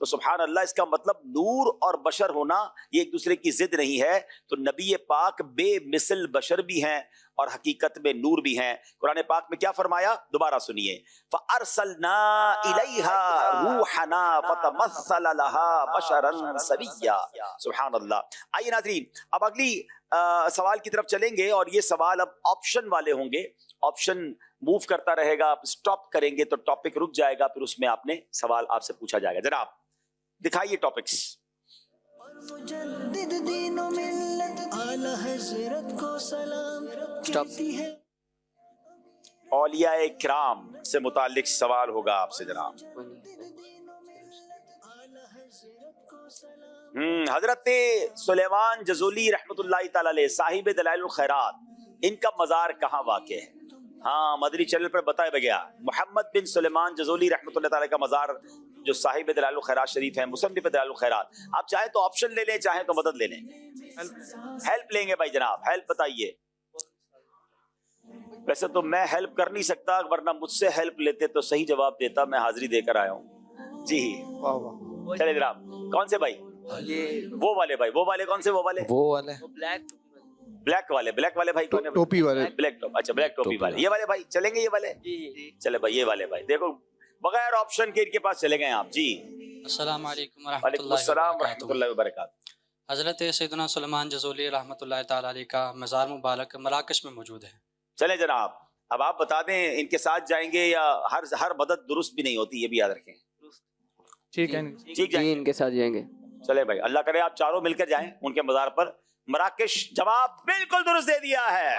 تو سبحان اللہ اس کا مطلب نور اور بشر ہونا یہ ایک دوسرے کی ضد نہیں ہے. تو نبی پاک بے مثل بشر بھی ہیں اور حقیقت میں نور بھی ہیں. قرآن پاک میں کیا فرمایا دوبارہ سنیے, فَأَرْسَلْنَا إِلَيْهَا رُوحَنَا فَتَمَثَّلَ لَهَا بَشَرًا سَوِيًّا. سبحان اللہ. آئیے ناظرین اب اگلی سوال کی طرف چلیں گے, اور یہ سوال اب آپشن والے ہوں گے. آپشن موو کرتا رہے گا, آپ سٹاپ کریں گے تو ٹاپک رک جائے گا, پھر اس میں آپ نے سوال آپ سے پوچھا جائے گا. جناب دکھائیے ٹاپکس. اولیاء کرام سے متعلق سوال ہوگا آپ سے جناب. حضرت سلیمان جزولی رحمۃ اللہ تعالی علیہ صاحب دلائل الخیرات, ان کا مزار کہاں واقع ہے؟ ہاں مدری چینل پر بتایا گیا. محمد بن سلیمان جزولی رحمۃ اللہ تعالی کا مزار جو صاحب دلائل الخیرات شریف ہے, مصنف دلائل الخیرات. آپ چاہیں تو آپشن لے لیں, چاہیں تو مدد لے لیں. ہیلپ لیں گے بھائی جناب, ہیلپ بتائیے. ویسے تو میں ہیلپ کر نہیں سکتا, ورنہ مجھ سے ہیلپ لیتے تو صحیح جواب دیتا. میں حاضری دے کر آیا ہوں جی. چلے جناب, کون سے بھائی؟ وہ والے بھائی, وہ والے کون سے؟ وہ والے بلیک والے, بلیک والے بھائی کون ہے؟ ٹوپی والے, بلیک ٹوپ. اچھا بلیک ٹوپی والے, یہ والے بھائی چلیں گے. یہ والے چلے بھائی, یہ والے بھائی دیکھو بغیر آپشن کے ان کے پاس چلے گئے آپ جی. السلام علیکم وعلیکم السلام ورحمۃ اللہ وبرکاتہ. حضرت سیدنا سلیمان جزولی رحمۃ اللہ تعالی علیہ کا مزار مبارک مراکش میں موجود ہے. چلیں جناب, اب آپ بتا دیں ان کے ساتھ جائیں گے یا ہر مدد درست بھی نہیں ہوتی, یہ بھی یاد رکھیں. ٹھیک ہے ٹھیک ہے, ان کے ساتھ جائیں گے. چلے بھائی, اللہ کرے آپ چاروں مل کر جائیں ان کے مزار پر. مراکش جواب بالکل درست دے دیا ہے.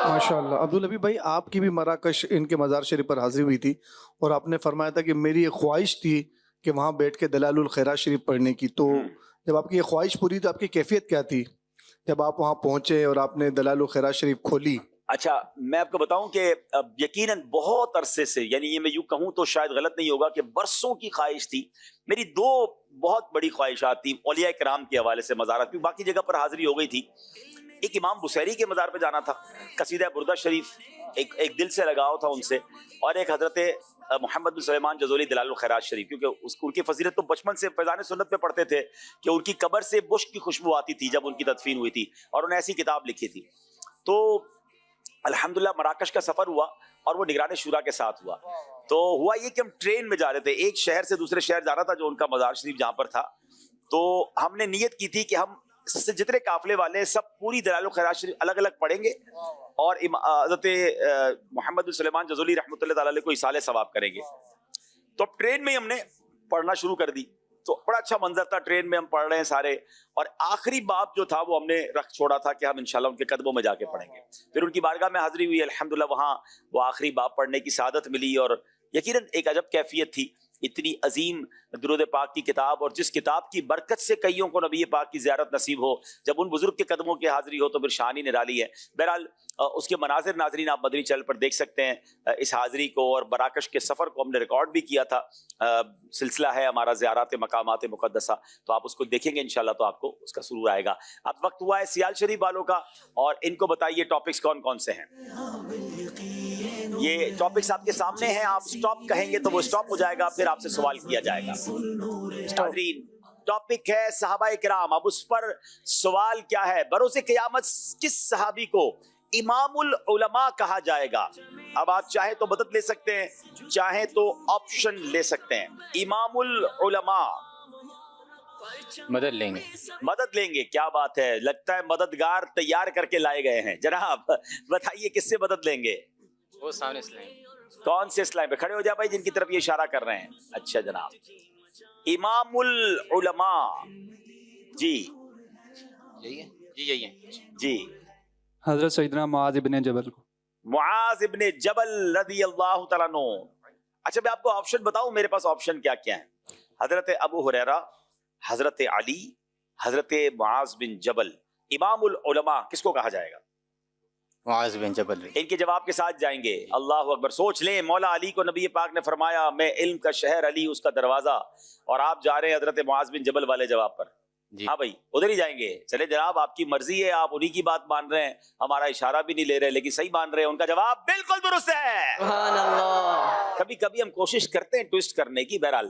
ماشاءاللہ. عبدالنبی بھائی آپ کی بھی مراکش ان کے مزار شریف پر حاضری ہوئی تھی, اور آپ نے فرمایا تھا کہ میری ایک خواہش تھی کہ وہاں بیٹھ کے دلائل الخیرات شریف پڑھنے کی. تو جب آپ کی یہ خواہش پوری تو آپ کی کیفیت کیا تھی جب آپ وہاں پہنچے اور آپ نے دلائل الخیرات شریف کھولی؟ اچھا میں آپ کو بتاؤں کہ یقیناً بہت عرصے سے, یعنی یہ میں یوں کہوں تو شاید غلط نہیں ہوگا کہ برسوں کی خواہش تھی میری. دو بہت بڑی خواہشات تھیں اولیاء کرام کے حوالے سے مزارات, کیونکہ باقی جگہ پر حاضری ہو گئی تھی. ایک امام بصیری کے مزار پہ جانا تھا, قصیدہ بردہ شریف ایک دل سے لگاؤ تھا ان سے, اور ایک حضرت محمد بن سلیمان جزولی دلائل الخیرات شریف, کیونکہ ان کی فضیلت تو بچپن سے فیضان سنت میں پڑھتے تھے کہ ان کی قبر سے بشک کی خوشبو آتی تھی جب ان کی تدفین ہوئی تھی, اور انہوں نے ایسی کتاب لکھی تھی. تو الحمدللہ مراکش کا سفر ہوا اور وہ نگران شورا کے ساتھ ہوا. تو ہوا یہ کہ ہم ٹرین میں جا رہے تھے, ایک شہر سے دوسرے شہر جانا تھا جو ان کا مزار شریف جہاں پر تھا. تو ہم نے نیت کی تھی کہ ہم جتنے قافلے والے سب پوری دلائل الخیرات شریف الگ الگ پڑھیں گے, اور حضرت محمد بن سلیمان جزولی رحمۃ اللہ تعالی علیہ کو ایصال ثواب کریں گے. تو ٹرین میں ہم نے پڑھنا شروع کر دی. تو بڑا اچھا منظر تھا, ٹرین میں ہم پڑھ رہے ہیں سارے, اور آخری باب جو تھا وہ ہم نے رکھ چھوڑا تھا کہ ہم انشاءاللہ ان کے قدموں میں جا کے پڑھیں گے. پھر ان کی بارگاہ میں حاضری ہوئی, الحمدللہ وہاں وہ آخری باب پڑھنے کی سعادت ملی, اور یقیناً ایک عجب کیفیت تھی. اتنی عظیم درود پاک کی کتاب, اور جس کتاب کی برکت سے کئیوں کو نبی پاک کی زیارت نصیب ہو, جب ان بزرگ کے قدموں کی حاضری ہو تو پھر شان ہی نرالی ہے. بہرحال اس کے مناظر ناظرین آپ مدنی چینل پر دیکھ سکتے ہیں. اس حاضری کو اور مراکش کے سفر کو ہم نے ریکارڈ بھی کیا تھا, سلسلہ ہے ہمارا زیارات مقامات مقدسہ, تو آپ اس کو دیکھیں گے انشاءاللہ تو آپ کو اس کا سرور آئے گا. اب وقت ہوا ہے سیال شریف والوں کا, اور ان کو بتائیے ٹاپکس کون کون سے ہیں. یہ ٹاپکس آپ کے سامنے ہیں, آپ سٹاپ کہیں گے تو وہ سٹاپ ہو جائے گا, پھر آپ سے سوال کیا جائے گا. ناظرین ٹاپک ہے صحابہ کرام. اب اس پر سوال کیا ہے, بروز قیامت کس صحابی کو امام العلماء کہا جائے گا؟ اب آپ چاہیں تو مدد لے سکتے ہیں, چاہیں تو آپشن لے سکتے ہیں. امام العلماء مدد لیں گے. مدد لیں گے, کیا بات ہے, لگتا ہے مددگار تیار کر کے لائے گئے ہیں. جناب بتائیے کس سے مدد لیں گے؟ وہ سامنے اسلام. کون سے اسلام پہ کھڑے ہو جائے بھائی جن کی طرف یہ اشارہ کر رہے ہیں. اچھا جناب, امام العلماء جی یہی ہے جی, یہی ہے جی. حضرت سیدنا معاذ ابن جبل کو. معاذ ابن جبل رضی اللہ تعالیٰ عنہ. اچھا میں آپ کو آپشن بتاؤں, میرے پاس آپشن کیا کیا ہیں. حضرت ابو ہریرہ, حضرت علی, حضرت معاذ بن جبل. امام العلماء کس کو کہا جائے گا؟ معاذ بن جبل. ان کے جواب کے ساتھ جائیں گے. اللہ اکبر. سوچ لیں, مولا علی کو نبی پاک نے فرمایا میں علم کا شہر, علی اس کا دروازہ, اور آپ جا رہے ہیں حضرت معاذ بن جبل والے جواب پر. ہاں بھائی ادھر ہی جائیں گے. چلے جناب آپ کی مرضی ہے, آپ انہی کی بات مان رہے ہیں, ہمارا اشارہ بھی نہیں لے رہے لیکن صحیح مان رہے ہیں. ان کا جواب بالکل درست ہے. سبحان اللہ. کبھی کبھی ہم کوشش کرتے ہیں ٹویسٹ کرنے کی. بہرحال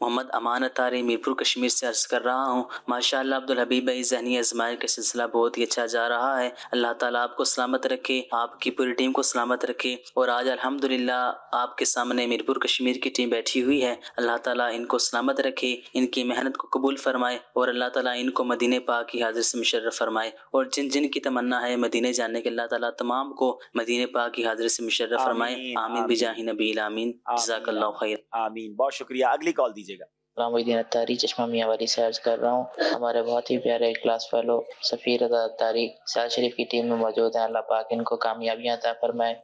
محمد امان اتاری میرپور کشمیر سے عرض کر رہا ہوں۔ ماشاءاللہ عبدالحبیب بھائی ذہنی آزمائش کا سلسلہ بہت ہی اچھا جا رہا ہے۔ اللہ تعالیٰ آپ کو سلامت رکھے، آپ کی پوری ٹیم کو سلامت رکھے، اور آج الحمدللہ آپ کے سامنے میرپور کشمیر کی ٹیم بیٹھی ہوئی ہے۔ اللہ تعالیٰ ان کو سلامت رکھے، ان کی محنت کو قبول فرمائے، اور اللہ تعالیٰ ان کو مدینہ پاک کی حاضر سے مشرف فرمائے، اور جن جن کی تمنا ہے مدینہ جانے کے اللہ تعالیٰ تمام کو مدینہ پاک کی حاضر سے مشرف فرمائے۔ آمین بجاہ نبی الامین۔ جزاک اللہ خیر۔ آمین، بہت شکریہ۔ اگلی کال دیجیے گا۔ غلام محی الدین اتاری چشمہ میاں والی سے عرض کر رہا ہوں۔ ہمارے بہت ہی پیارے کلاس فیلو سفیر رضا اتاری سیال شریف کی ٹیم میں موجود ہیں، اللہ پاک ان کو کامیابیاں عطا فرمائے۔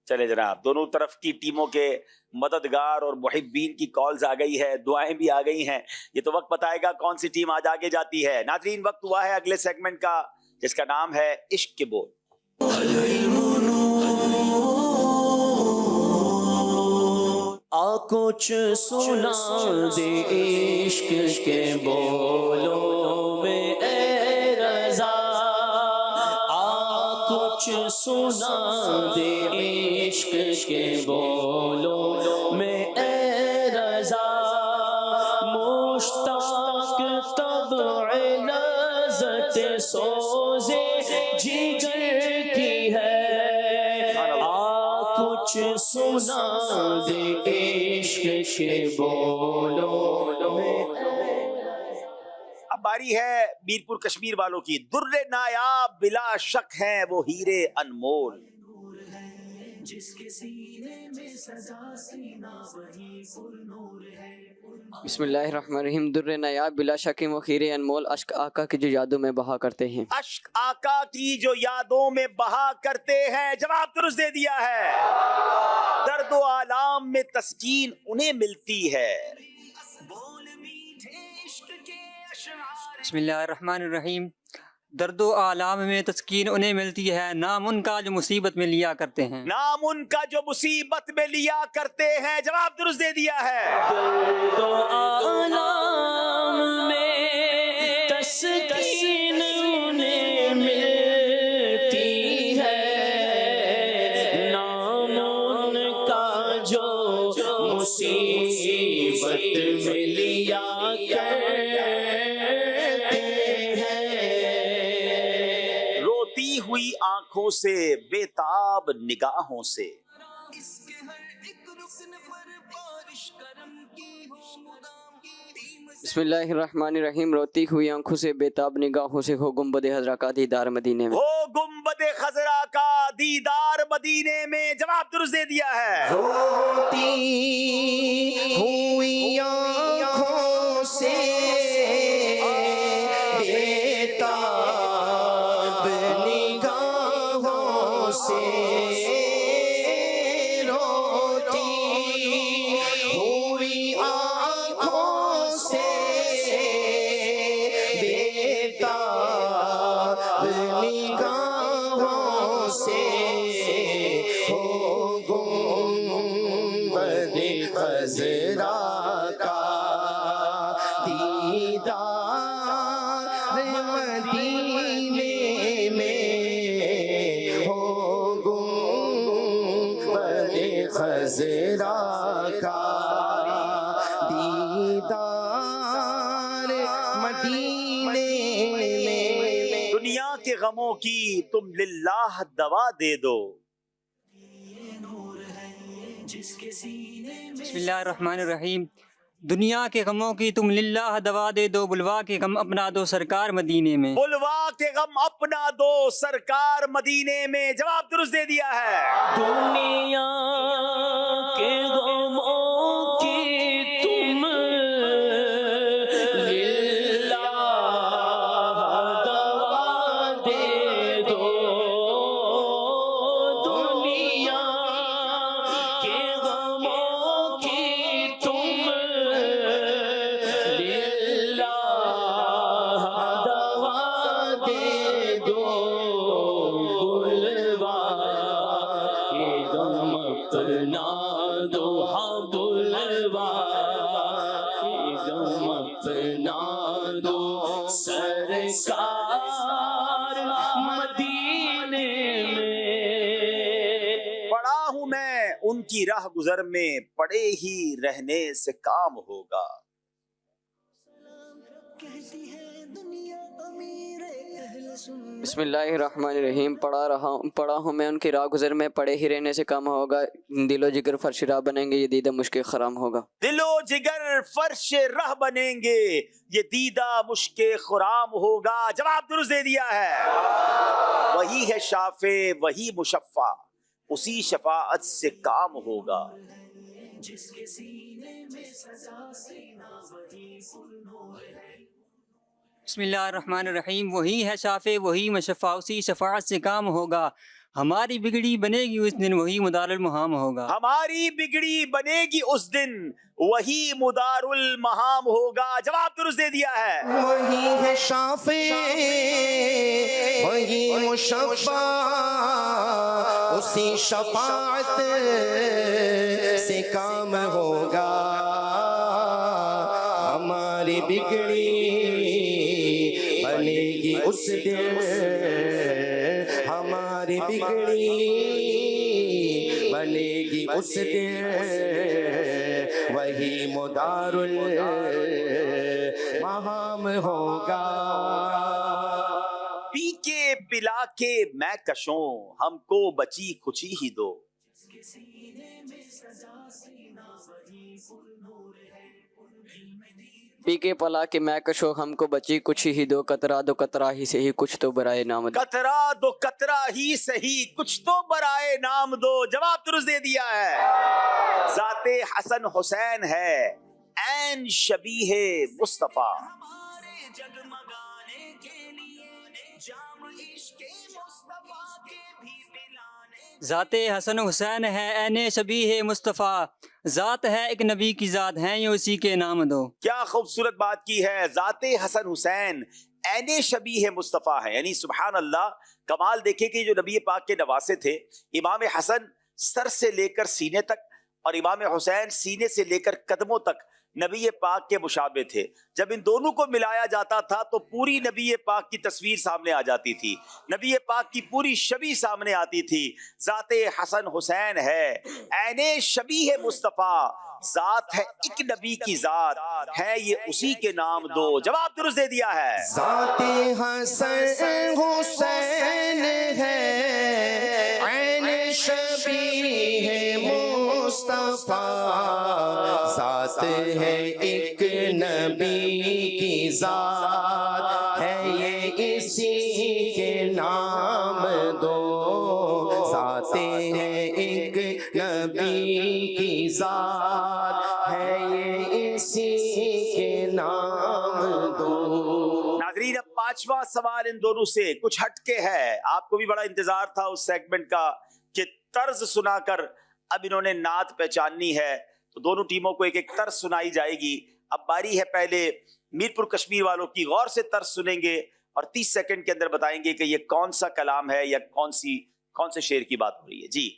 چلے جناب، دونوں طرف کی ٹیموں کے مددگار اور محبین کی کالز آ گئی ہے، دعائیں بھی آ گئی ہیں۔ یہ تو وقت بتائے گا کون سی ٹیم آج آگے جاتی ہے۔ ناظرین، وقت ہوا ہے اگلے سیگمنٹ کا، جس کا نام ہے عشق کے بول۔ کچھ سنا دے عشق کے بولوں میں اے رضا، کچھ سنا دے عشق کے بولوں میں اے رضا، مشتاق طبع لذت سوزے جگر کی ہے، کچھ سنا دے عشق کے بولوں میں۔ اب باری ہے میرپور کشمیر والوں کی۔ در نایاب بلا شک ہیں وہ ہیرے انمول، جس کے سینے میں سزا سینہ وہی پر نور ہے۔ بسم اللہ الرحمن الرحیم۔ در نایاب بلا شک وہ ہیرے انمول، اشک آقا کی جو یادوں میں بہا کرتے ہیں۔ اشک آقا کی جو یادوں میں بہا کرتے ہیں، جواب درست دے دیا ہے۔ درد و آلام میں تسکین انہیں ملتی ہے۔ بسم اللہ الرحمن الرحیم۔ درد و آلام میں تسکین انہیں ملتی ہے، نام ان کا جو مصیبت میں لیا کرتے ہیں۔ نام ان کا جو مصیبت میں لیا کرتے ہیں، جواب درست دے دیا ہے۔ درد و آلام میں تسکین انہیں ملتی ہے، نام ان کا جو مصیبت میں لیا کرتے ہیں۔ روتی ہوئی آنکھوں سے، بےتاب نگاہوں سے، بسم اللہ الرحمن الرحیم۔ روتی ہوئی آنکھوں سے، بےتاب نگاہوں سے، ہو گنبد خضرا کا دیدار مدینے میں۔ ہو گنبد خضرا کا دیدار مدینے میں، جواب درست دے دیا ہے۔ روتی ہوئی آنکھوں سے، بےتاب نگاہوں سے، روتی ہوئی آنکھوں سے، بےتاب نگاہوں سے، ہو گنبد خضرا کا دیدار مدینے میں، ہو گنبد خضرا کا دیدار مدینے میں۔ دنیا کے غموں کی تم للہ دوا دے دو، بسم اللہ الرحمن الرحیم۔ دنیا کے غموں کی تم للہ دوا دے دو، بلوا کے غم اپنا دو سرکار مدینے میں۔ بلوا کے غم اپنا دو سرکار مدینے میں، جواب درست دے دیا ہے۔ دنیا کے غموں کی تم للہ دوا دے دو، دنیا کے غموں کی تم للہ دوا دے دو، بلوا کے غم اپنا دو، ہاں بلوا کے غم اپنا دو، سرکار مدینے میں۔ پڑا ہوں میں ان کی راہ گزر میں، پڑے ہی رہنے سے کام ہوگا۔ بسم اللہ الرحمن الرحیم. پڑھا ہوں میں ان کی راہ گزر میں، پڑے ہی رہنے سے کام ہوگا. دل و جگر فرش راہ بنیں گے، یہ دیدہ مشک خرام ہوگا. دل و جگر فرش راہ بنیں گے، یہ دیدہ مشک خرام ہوگا. جواب درست دے دیا ہے. وہی ہے شافع، وہی مشفع، اسی شفاعت سے کام ہوگا. جس کے سینے میں سزا سینا وہی پرنور ہے. بسم اللہ الرحمن الرحیم. وہی ہے شافع، وہی مشفع، اسی شفاعت سے کام ہوگا. ہماری بگڑی بنے گی اس دن، وہی مدار المہام ہوگا. ہماری بگڑی بنے گی اس دن، وہی مدار المہام ہوگا. جواب درست دے دیا ہے. وہی ہے شافع، وہی مشفع، اسی شفاعت سے کام ہوگا. ہماری بگڑی بنے گی اس دن، ہماری بگڑی بنے گی اس دن، وہی مدار المہام ہوگا. پی کے پلا کے میں کشوں، ہم کو بچی کچھ ہی دو. پی کے پلا کے میں کشو، ہم کو بچی کچھ ہی دو. قطرہ دو قطرہ ہی سے ہی کچھ تو برائے نام دو. قطرہ دو قطرہ ہی سہی، کچھ تو برائے نام دو. جواب درست دے دیا ہے. ذات حسن حسین ہے، عین شبیہ مصطفیٰ. ذات حسن حسین ہے، عین شبیہ مصطفیٰ. ذات ہے ایک نبی کی ذات، ہیں یہ اسی کے نام دو. کیا خوبصورت بات کی ہے. ذات حسن حسین عین شبیہ مصطفیٰ ہے. یعنی سبحان اللہ، کمال دیکھیں کہ جو نبی پاک کے نواسے تھے، امام حسن سر سے لے کر سینے تک اور امام حسین سینے سے لے کر قدموں تک نبی پاک کے مشابہ تھے. جب ان دونوں کو ملایا جاتا تھا تو پوری نبی پاک کی تصویر سامنے آ جاتی تھی، نبی پاک کی پوری شبیہ سامنے آتی تھی. ذات حسن حسین ہے، عین شبیہ مصطفیٰ. ذات ہے ایک نبی کی ذات، ہے یہ اسی کے نام دو. جواب درست دے دیا ہے. ذات حسن حسین ہے، عین شبیہ مصطفیٰ. ذات ہے ایک نبی کی ذات، ہے یہ اسی کے نام دو. ذات ہے ایک نبی کی ذات، ہے یہ اسی کے نام دو. ناظرین، اب پانچواں سوال ان دونوں سے کچھ ہٹ کے ہے. آپ کو بھی بڑا انتظار تھا اس سیگمنٹ کا کہ طرز سنا کر اب انہوں نے نعت پہچاننی ہے. تو دونوں ٹیموں کو ایک ایک طرز سنائی جائے گی. اب باری ہے پہلے میر پور کشمیر والوں کی. غور سے طرز سنیں گے اور 30 سیکنڈ کے اندر بتائیں گے کہ یہ کون سا کلام ہے یا کون سے شعر کی بات ہو رہی ہے. جی.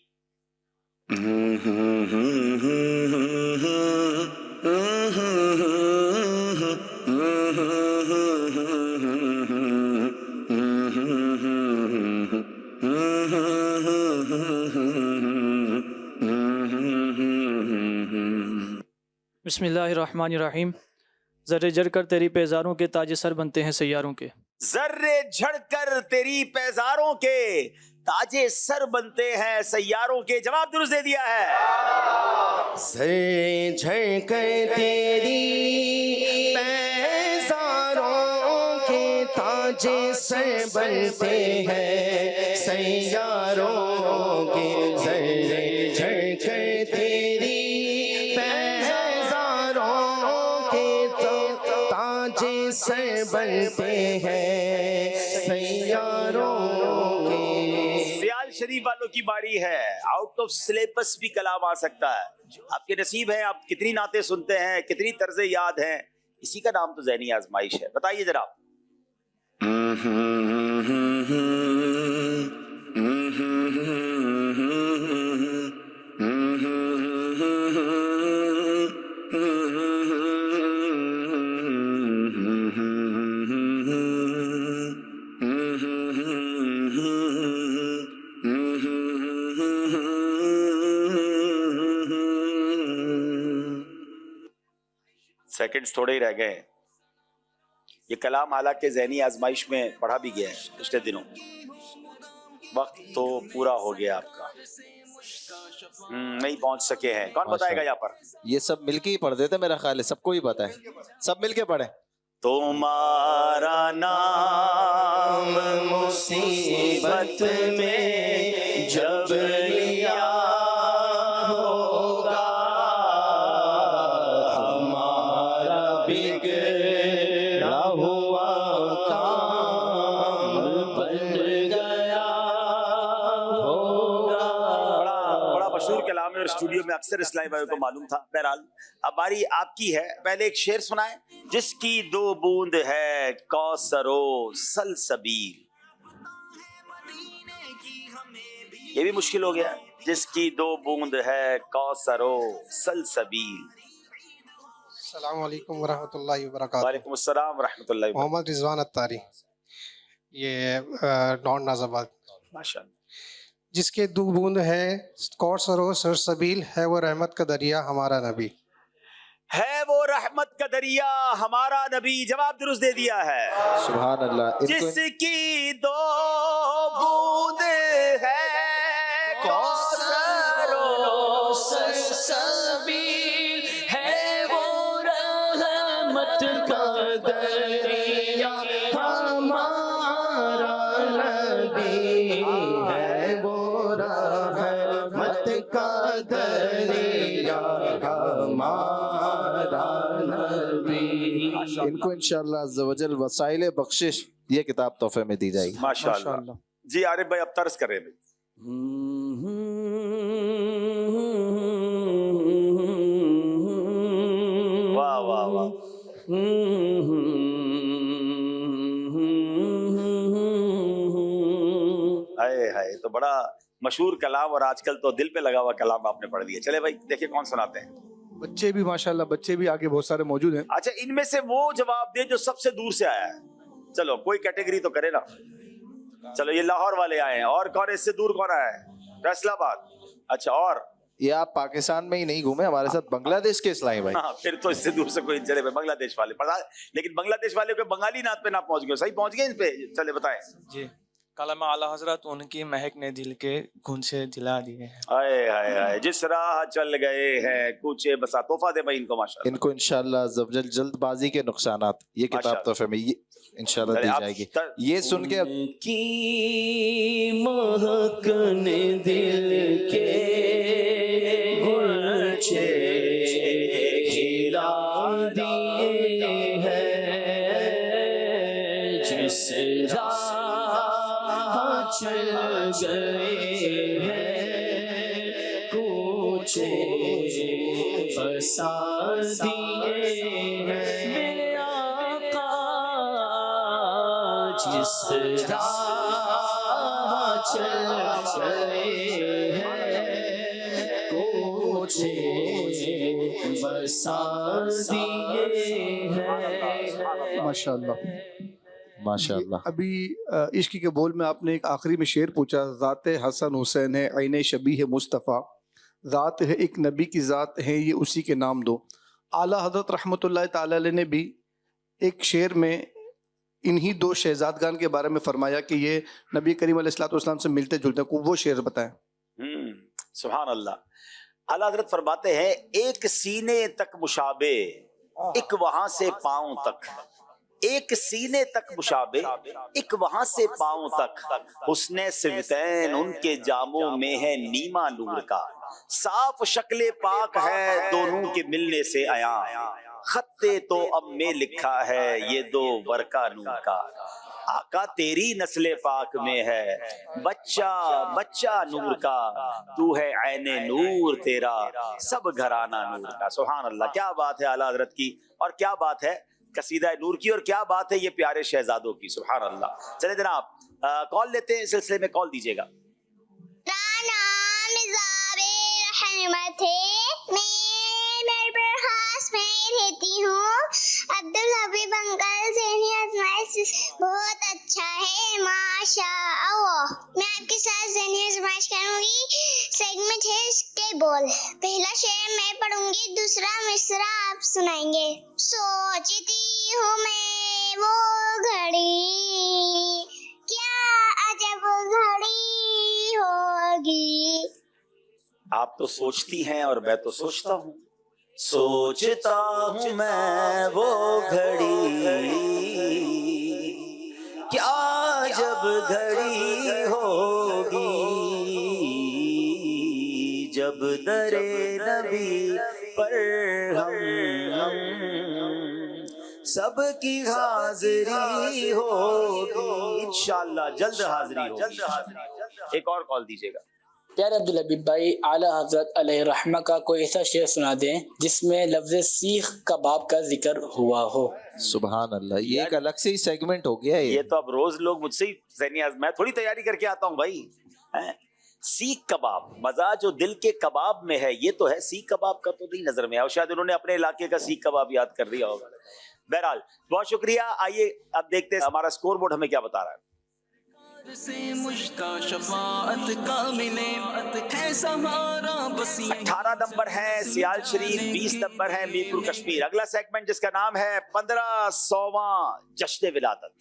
بسم اللہ الرحمن الرحیم. ذرے جھڑ کر تیری پیزاروں کے تاج سر بنتے ہیں سیاروں کے. ذرے جھڑ کر تیری پیزاروں کے تاج سر بنتے ہیں سیاروں کے. جواب درست دے دیا ہے. ذرے جھڑ کر تیری پیزاروں کے تاج سر بنتے ہیں سیاروں کے. ذرے جھڑ کر تیری سر بنتے ہیں سیاروں کے. سیال شریف والوں کی باری ہے. آؤٹ آف سلیبس بھی کلام آ سکتا ہے. آپ کے نصیب ہے آپ کتنی نعتیں سنتے ہیں، کتنی طرزیں یاد ہیں. اسی کا نام تو ذہنی آزمائش ہے. بتائیے ذرا. سیکنڈز تھوڑے ہی رہ گئے. یہ کلام حالانکہ ذہنی آزمائش میں پڑھا بھی گیا ہے پچھلے دنوں. وقت تو پورا ہو گیا آپ کا, نہیں پہنچ سکے ہیں. کون بتائے گا یہاں پر؟ یہ سب مل کے ہی پڑھ دیتے, میرا خیال ہے سب کو ہی پتا ہے, سب مل کے پڑھیں. تمہارا نام مصیبت میں جب لیا ہوگا, ہمارا بگڑا ہوا کام بن گیا ہوگا. بڑا مشہور کلام ہے اور اسٹوڈیو میں اکثر اسلامی بھائیوں کو معلوم تھا. بہرحال اب باری آپ کی ہے. پہلے ایک شعر سنائیں. جس کی 2 بوند ہے کوثر و سلسبیل. یہ بھی مشکل ہو گیا. جس کی 2 بوند ہے کوثر و سلسبیل. السلام علیکم ورحمۃ اللہ وبرکاتہ. وعلیکم السلام ورحمۃ اللہ وبرکاتہ. محمد رضوان اتاری, یہ ڈان ناز آباد. ماشاءاللہ. جس کے 2 بوند ہے کوثر و سلسبیل, ہے وہ رحمت کا دریا ہمارا نبی. ہے وہ رحمت کا دریا ہمارا نبی. جواب درست دے دیا ہے. سبحان اللہ. جس کی 2 بوند ہے کوثر و سلسبیل, ہے وہ رحمت کا دریا ہمارا نبی. ہے وہ رحمت کا دریا ہمارا نبی. ان کو انشاءاللہ عز و جل وسائل بخشش یہ کتاب تحفے میں دی جائے گی. ماشاءاللہ. جی عارف بھائی اب طرز کر رہے ہیں. واہ واہ واہ. ہائے ہائے, تو بڑا مشہور کلام اور آج کل تو دل پہ لگا ہوا کلام آپ نے پڑھ دیا. چلے بھائی دیکھیں کون سناتے ہیں. بچے بھی ماشاءاللہ, بچے بھی آگے بہت سارے موجود ہیں. اچھا ان میں سے وہ جواب دے جو سب سے دور سے آیا ہے. چلو کوئی کیٹیگری تو کرے نا. چلو یہ لاہور والے آئے ہیں. اور کون اس سے دور کون آیا ہے؟ فیصل آباد. اچھا اور یہ آپ پاکستان میں ہی نہیں گھومے, ہمارے ساتھ بنگلہ دیش کے اسلامی بھائی. ہاں پھر تو اس سے دور سے کوئی. چلے بھائی بنگلہ دیش والے پڑھا, لیکن بنگلہ دیش والے کو بنگالی نعت پہ نہ پہنچ گئے. صحیح پہنچ گئے ان پہ. چلے بتائیں. جی کلام اعلیٰ حضرت ان کی مہک نے دل کے گھنسے دلا دیے ہیں. ہائے ہائے ہائے, جس راہ چل گئے ہیں کوچے بسا. تحفہ دے بھائی ان کو ماشاءاللہ. ان کو انشاءاللہ عز و جل جلد بازی کے نقصانات یہ کتاب تحفے میں انشاءاللہ دی جائے گی. یہ سن کے کی مہک نے دل کے گنچے کھلا دیے ہیں. جس راہ چل گئے ہیں کوچے بسا دیے ہیں. میرے آقا جس راہ چل گئے ہیں کوچے بسا دیے ہیں. ماشاءاللہ ماشاءاللہ. ابھی عشق کے بول میں آپ نے ایک آخری میں شعر پوچھا. ذات حسن حسین ہے عین شبیہ مصطفیٰ, ذات ہے ایک نبی کی ذات ہے یہ اسی کے نام دو. اعلیٰ حضرت رحمۃ اللہ تعالی علیہ نے بھی ایک شعر میں انہی 2 شہزادگان کے بارے میں فرمایا کہ یہ نبی کریم علیہ الصلوۃ والسلام سے ملتے جلتے ہیں. وہ شعر بتائیں. سبحان اللہ. اعلیٰ حضرت فرماتے ہیں ایک سینے تک مشابہ, ایک وہاں سے پاؤں تک. ایک سینے تک مشابہ, ایک وہاں سے پاؤں تک. حسن صفتین ان کے جاموں میں ہے نیما نور کا. صاف شکل پاک ہے دونوں کے ملنے سے عیاں. خطے تو اب میں لکھا ہے یہ 2 ورقہ نور کا. آقا تیری نسل پاک میں ہے بچہ بچہ نور کا. تو ہے عین نور تیرا سب گھرانہ نور کا. سبحان اللہ. کیا بات ہے اعلیٰ حضرت کی, اور کیا بات ہے قصیدہ نور کی, اور کیا بات ہے یہ پیارے شہزادوں کی. سبحان اللہ. چلے جناب کال لیتے ہیں, سلسلے میں کال دیجیے گا. رہتی ہوں. عبدالحبیب انکل ذہنی آزمائش بہت اچھا ہے ماشاء اللہ. میں آپ کے ساتھ ذہنی آزمائش کروں گی. سیگمنٹ ہے اس کے بول. پہلا شعر میں پڑھوں گی, دوسرا مصرع آپ سنائیں گے. سوچتی ہوں میں وہ آپ تو سوچتی ہیں اور میں تو سوچتا ہوں. سوچتا ہوں میں وہ گھڑی کیا جب گھڑی ہوگی جب در نبی پر ہم سب کی حاضری ہوگی. انشاءاللہ جلد حاضری ہوگی. ایک اور کال دیجیے گا. پیارے عبدالحبیب بھائی، اعلیٰ حضرت علیہ الرحمہ کا کوئی ایسا شعر سنا دیں جس میں لفظ سیخ کباب کا ذکر ہوا ہو. سبحان اللہ، یہ ایک الگ سے ہی سیگمنٹ ہو گیا. یہ تو اب روز لوگ مجھ سے ہی ذہنی میں تھوڑی تیاری کر کے آتا ہوں بھائی. سیخ کباب، مزہ جو دل کے کباب میں ہے، یہ تو ہے. سیخ کباب کا تو نہیں نظر میں، اور شاید انہوں نے اپنے علاقے کا سیخ کباب یاد کر لیا ہوگا. بہرحال بہت شکریہ. آئیے اب دیکھتے ہیں ہمارا اسکور بورڈ ہمیں کیا بتا رہا ہے. مشتاق شفاعت کا ملے ہے سہارا بس 18 نمبر ہے سیال شریف، 20 نمبر ہے میر پور کشمیر. اگلا سیگمنٹ جس کا نام ہے 1500واں جشن ولادت.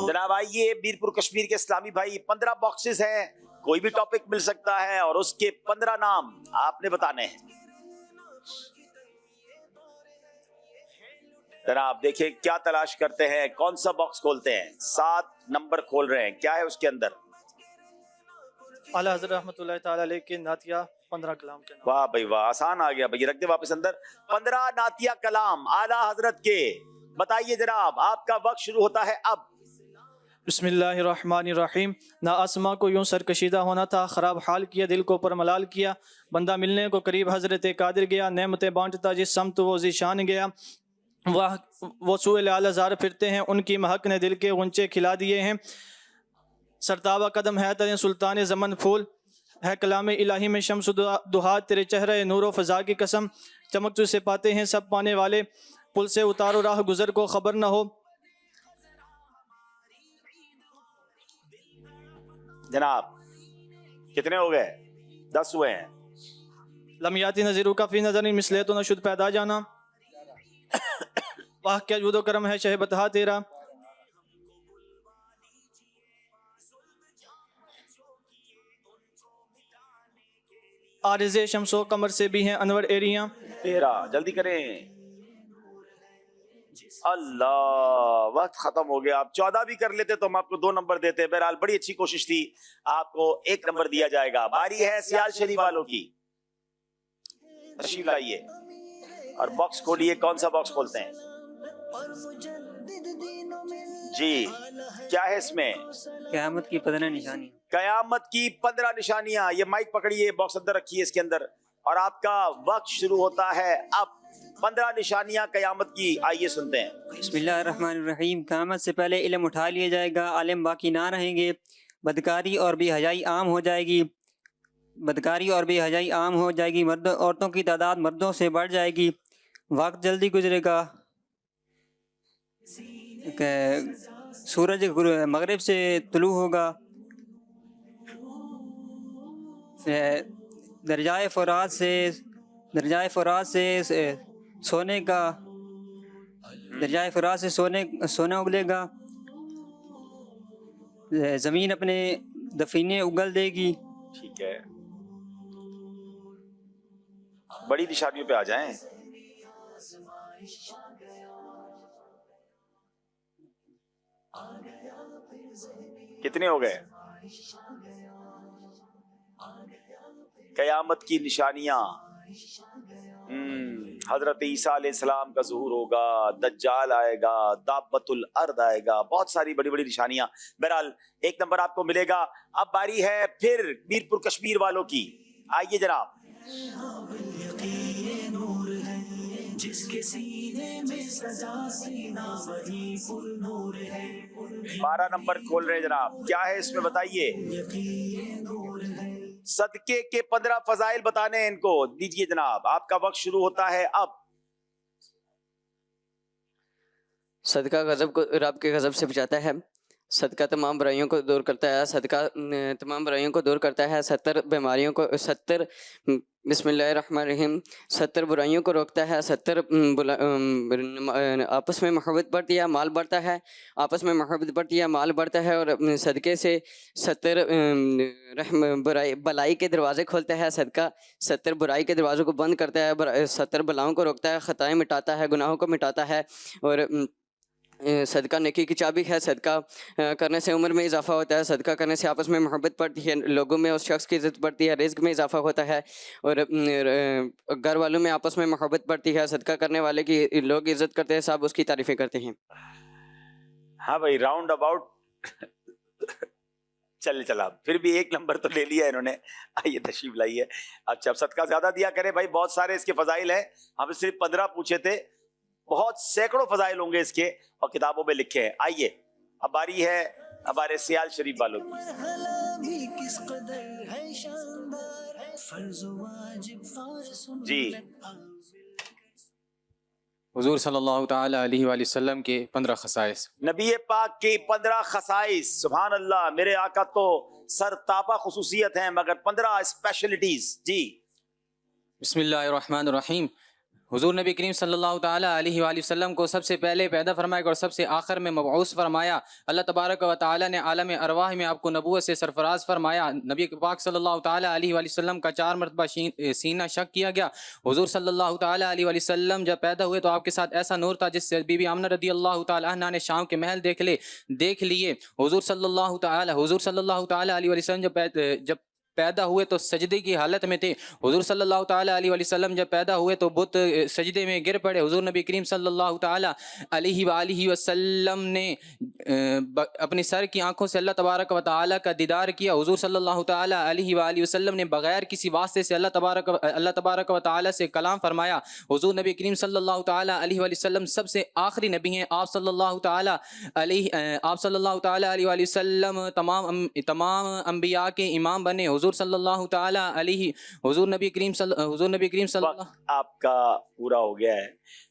جناب آئیے، میر پور کشمیر کے اسلامی بھائی، 15 باکسز ہیں، کوئی بھی ٹاپک مل سکتا ہے اور اس کے 15 نام آپ نے بتانے ہیں. جناب دیکھیں کیا تلاش کرتے ہیں، کون سا باکس کھولتے ہیں. 7 نمبر کھول رہے ہیں، کیا ہے اس کے اندر؟ اعلیٰ حضرت رحمۃ اللہ تعالی علیہ کے نعتیہ 15 کلام کے نام. واہ بھائی واہ، آسان آ گیا بھائی. رکھ دے واپس اندر. 15 نعتیہ کلام اعلیٰ حضرت کے. بتائیے جناب، آپ کا وقت شروع ہوتا ہے اب. بسم اللہ الرحمن الرحیم. نہ آسماں کو یوں سرکشیدہ ہونا تھا، خراب حال کیا دل کو پر ملال کیا. بندہ ملنے کو قریب حضرت قادر گیا، نعمتیں بانٹتا جس سمت وہ ذیشان گیا. وہ سوئے لعل زار پھرتے ہیں، ان کی مہک نے دل کے غنچے کھلا دیے ہیں. سرتابہ قدم ہے ترے سلطان زمن پھول، ہے کلام الہی میں شمس دہا، تیرے چہرے نور و فضا کی قسم. چمک تجھ سے پاتے ہیں سب پانے والے، پل سے اتارو راہ گزر کو خبر نہ ہو. جناب کتنے ہو گئے؟ 10 ہوئے ہیں. لمیاتی نظیروں کا فی نظر مثلے تو نہ شد پیدا جانا. واہ کیا جود و کرم ہے شہ بتہا تیرا. عارض شمس و قمر سے بھی ہیں انور ایریاں. 13 جلدی کریں. اللہ وقت ختم ہو گیا. آپ 14 بھی کر لیتے تو ہم آپ کو 2 نمبر دیتے. بہرحال بڑی اچھی کوشش تھی، آپ کو 1 نمبر دیا جائے گا. باری ہے سیال شریف والوں کی. تشریف لائیے اور باکس کھولیے. کون سا باکس کھولتے ہیں جی؟ کیا ہے اس میں؟ قیامت کی 15 نشانی. قیامت کی 15 نشانیاں. یہ مائک پکڑیے، باکس اندر رکھیے اس کے اندر، اور آپ کا وقت شروع ہوتا ہے اب. 15 نشانیاں قیامت کی. آئیے سنتے ہیں. بسم اللہ الرحمن الرحیم. قیامت سے پہلے علم اٹھا لیا جائے گا، عالم باقی نہ رہیں گے. بدکاری اور بے حیائی عام ہو جائے گی. بدکاری اور بے حیائی عام ہو جائے گی. عورتوں کی تعداد مردوں سے بڑھ جائے گی. وقت جلدی گزرے گا. سورج مغرب سے طلوع ہوگا. دریائے فرات سے سونے کا سونا اگلے گا. زمین اپنے دفینے اگل دے گی. ٹھیک ہے، بڑی نشانیوں پہ آ جائیں. کتنے ہو گئے؟ قیامت کی نشانیاں. حضرت عیسیٰ علیہ السلام کا ظہور ہوگا، دجال آئے گا، دابت الارض آئے گا، بہت ساری بڑی بڑی نشانیاں. بہرحال 1 نمبر آپ کو ملے گا. اب باری ہے پھر میر پور کشمیر والوں کی. آئیے جناب. جس کے سینے میں سجا سینہ وہی پر نور ہے. 12 نمبر کھول رہے جناب. کیا ہے اس میں بتائیے؟ صدقے کے 15 فضائل بتانے ہیں ان کو. دیجئے جناب، آپ کا وقت شروع ہوتا ہے اب. صدقہ غضب کو رب کے غضب سے بچاتا ہے. صدقہ تمام برائیوں کو دور کرتا ہے، صدقہ تمام برائیوں کو دور کرتا ہے، 70 بیماریوں کو 70 بسم اللہ الرحمن الرحیم 70 برائیوں کو روکتا ہے، 70 آپس میں محبت بڑھتی ہے، مال بڑھتا ہے، آپس میں محبت بڑھتی ہے، مال بڑھتا ہے، اور صدقے سے 70 بلائی کے دروازے کھولتا ہے، صدقہ 70 برائی کے دروازوں کو بند کرتا ہے، 70 بلاؤں کو روکتا ہے، خطائیں مٹاتا ہے، گناہوں کو مٹاتا ہے، اور صدقہ نیکی کی چابی ہے۔ صدقہ کرنے سے عمر میں اضافہ ہوتا ہے، صدقہ کرنے سے آپس میں محبت بڑھتی ہے، لوگوں میں اس شخص کی عزت بڑھتی ہے، رزق میں اضافہ ہوتا ہے، اور گھر والوں میں آپس میں محبت بڑھتی ہے، صدقہ کرنے والے کی لوگ عزت کرتے ہیں، سب اس کی تعریفیں کرتے ہیں۔ ہاں بھائی راؤنڈ اباؤٹ چلا پھر بھی 1 نمبر تو لے لیا انہوں نے۔ آئیے تشریف لائیے۔ اچھا صدقہ زیادہ دیا کرے بھائی، بہت سارے اس کے فضائل ہیں، ہم صرف 15 پوچھے تھے، بہت سینکڑوں فضائل ہوں گے اس کے اور کتابوں میں لکھے ہیں۔ آئیے اب باری ہے ہمارے سیال شریف والوں کی۔ جی حضور صلی اللہ تعالی علیہ وآلہ وسلم کے 15 خصائص۔ نبی پاک کے 15 خصائص، سبحان اللہ، میرے آقا تو سر تاپا خصوصیت ہیں مگر 15 اسپیشلٹیز۔ جی بسم اللہ الرحمن الرحیم۔ حضور نبی کریم صلی اللہ تعالیٰ علیہ وآلہ وسلم کو سب سے پہلے پیدا فرمایا اور سب سے آخر میں مبعوث فرمایا۔ اللہ تبارک و تعالیٰ نے عالم ارواح میں آپ کو نبوت سے سرفراز فرمایا۔ نبی پاک صلی اللہ تعالیٰ علیہ وآلہ وسلم کا 4 مرتبہ سینہ شق کیا گیا۔ حضور صلی اللہ تعالیٰ علیہ وآلہ وسلم جب پیدا ہوئے تو آپ کے ساتھ ایسا نور تھا جس سے بی بی آمنہ رضی اللہ تعالیٰ عنہ نے شام کے محل دیکھ لیے۔ حضور صلی اللہ تعالیٰ علیہ وآلہ وسلم جب پیدا ہوئے تو سجدے کی حالت میں تھے۔ حضور صلی اللہ تعالیٰ علیہ وآلہ وسلم جب پیدا ہوئے تو بت سجدے میں گر پڑے۔ حضور نبی کریم صلی اللہ تعالیٰ علیہ وآلہ وسلم نے اپنی سر کی آنکھوں سے اللہ تبارک و تعالیٰ کا دیدار کیا۔ حضور صلی اللہ تعالیٰ علیہ وآلہ وسلم نے بغیر کسی واسطے سے اللہ تبارک و تعالیٰ سے کلام فرمایا۔ حضور نبی کریم صلی اللہ تعالیٰ علیہ وآلہ وسلم سب سے آخری نبی ہیں۔ آپ صلی اللہ تعالیٰ علیہ وآلہ وسلم تمام انبیاء کے امام بنے۔ حضور صلی اللہ تعالیٰ علیہ حضور نبی کریم صلی اللہ آپ کا پورا ہو گیا ہے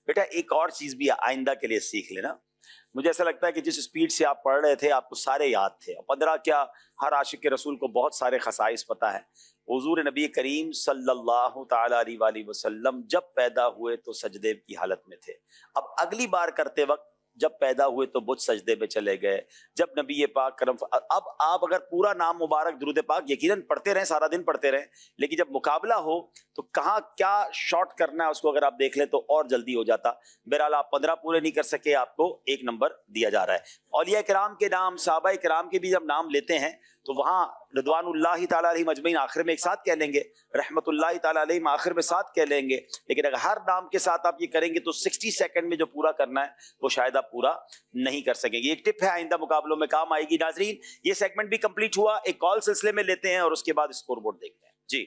بیٹا۔ ایک اور چیز بھی آئندہ کے لیے سیکھ لینا۔ مجھے ایسا لگتا ہے کہ جس سپیڈ سے آپ پڑھ رہے تھے آپ کو سارے یاد تھے، 15 کیا ہر عاشق کے رسول کو بہت سارے خصائص پتہ ہے۔ حضور نبی کریم صلی اللہ تعالیٰ علیہ وآلہ وسلم جب پیدا ہوئے تو سجدے کی حالت میں تھے۔ اب اگلی بار کرتے وقت جب پیدا ہوئے تو بت سجدے میں چلے گئے۔ جب نبی پاک کرم اب آپ اگر پورا نام مبارک درود پاک یقیناً پڑھتے رہیں، سارا دن پڑھتے رہیں، لیکن جب مقابلہ ہو تو کہاں کیا شارٹ کرنا ہے اس کو اگر آپ دیکھ لیں تو اور جلدی ہو جاتا۔ بہرحال آپ 15 پورے نہیں کر سکے، آپ کو 1 نمبر دیا جا رہا ہے۔ اولیاء کرام کے نام، صحابہ کرام کے بھی جب نام لیتے ہیں تو وہاں رضوان اللہ تعالیٰ علیہ مجمعین آخر میں ایک ساتھ کہہ لیں گے، رحمت اللہ تعالیٰ علیہ آخر میں ساتھ کہہ لیں گے، لیکن اگر ہر نام کے ساتھ آپ یہ کریں گے تو 60 سیکنڈ میں جو پورا کرنا ہے وہ شاید آپ پورا نہیں کر سکیں گے۔ ایک ٹپ ہے، آئندہ مقابلوں میں کام آئے گی۔ ناظرین یہ سیگمنٹ بھی کمپلیٹ ہوا، ایک کال سلسلے میں لیتے ہیں اور اس کے بعد اسکور بورڈ دیکھتے ہیں۔ جی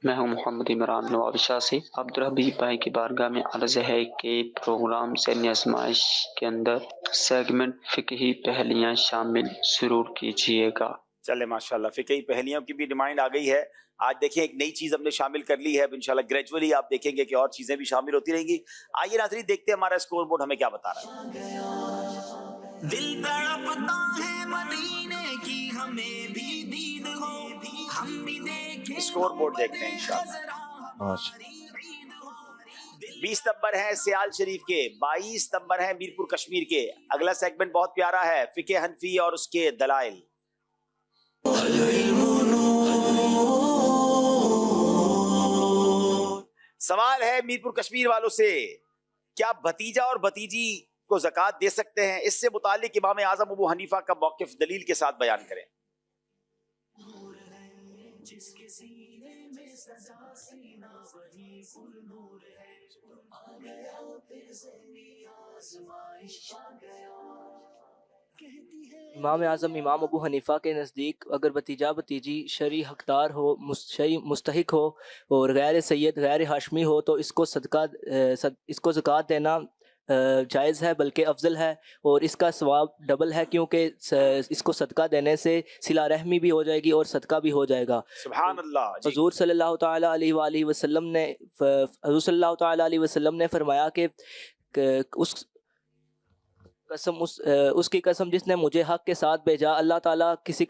میں ہوں محمد عمران نواب شاہ سے۔ عبدالحبیب بھائی کی بارگاہ میں عرض ہے کہ پروگرام ذہنی آزمائش کے اندر سیگمنٹ فقہی پہلیاں شامل ضرور کیجیے گا۔ چلے ماشاءاللہ، فقہی پہلیوں کی بھی ڈیمانڈ آ گئی ہے۔ آج دیکھیں ایک نئی چیز ہم نے شامل کر لی ہے، اب انشاءاللہ گریجولی آپ دیکھیں گے کہ اور چیزیں بھی شامل ہوتی رہیں گی۔ آئیے ناظرین دیکھتے ہیں ہمارا اسکور بورڈ ہمیں کیا بتا رہا ہے۔ دل تڑپتا ہے مدینے کی، ہمیں بھی دید ہو، ہم بھی دیکھیں۔ اسکور بورڈ دیکھتے ہیں انشاءاللہ۔ 20 نمبر ہیں سیال شریف کے، 22 نمبر ہیں میرپور کشمیر کے۔ اگلا سیگمنٹ بہت پیارا ہے، فقہ حنفی اور اس کے دلائل۔ سوال ہے میرپور کشمیر والوں سے، کیا بھتیجا اور بھتیجی کو زکوٰۃ دے سکتے ہیں؟ اس سے متعلق امام اعظم ابو حنیفہ کا موقف دلیل کے ساتھ بیان کریں۔ امام اعظم امام ابو حنیفہ کے نزدیک اگر بھتیجا بھتیجی شرعی حقدار ہو، شرعی مستحق ہو اور غیر سید غیر ہاشمی ہو تو اس کو زکوٰۃ دینا جائز ہے، بلکہ افضل ہے، اور اس کا ثواب ڈبل ہے، کیونکہ اس کو صدقہ دینے سے صلہ رحمی بھی ہو جائے گی اور صدقہ بھی ہو جائے گا۔ سبحان اللہ۔ حضور صلی اللہ تعالیٰ علیہ وآلہ وسلم نے فرمایا کہ اس کی قسم جس نے مجھے حق کے ساتھ بھیجا، اللہ تعالیٰ کسی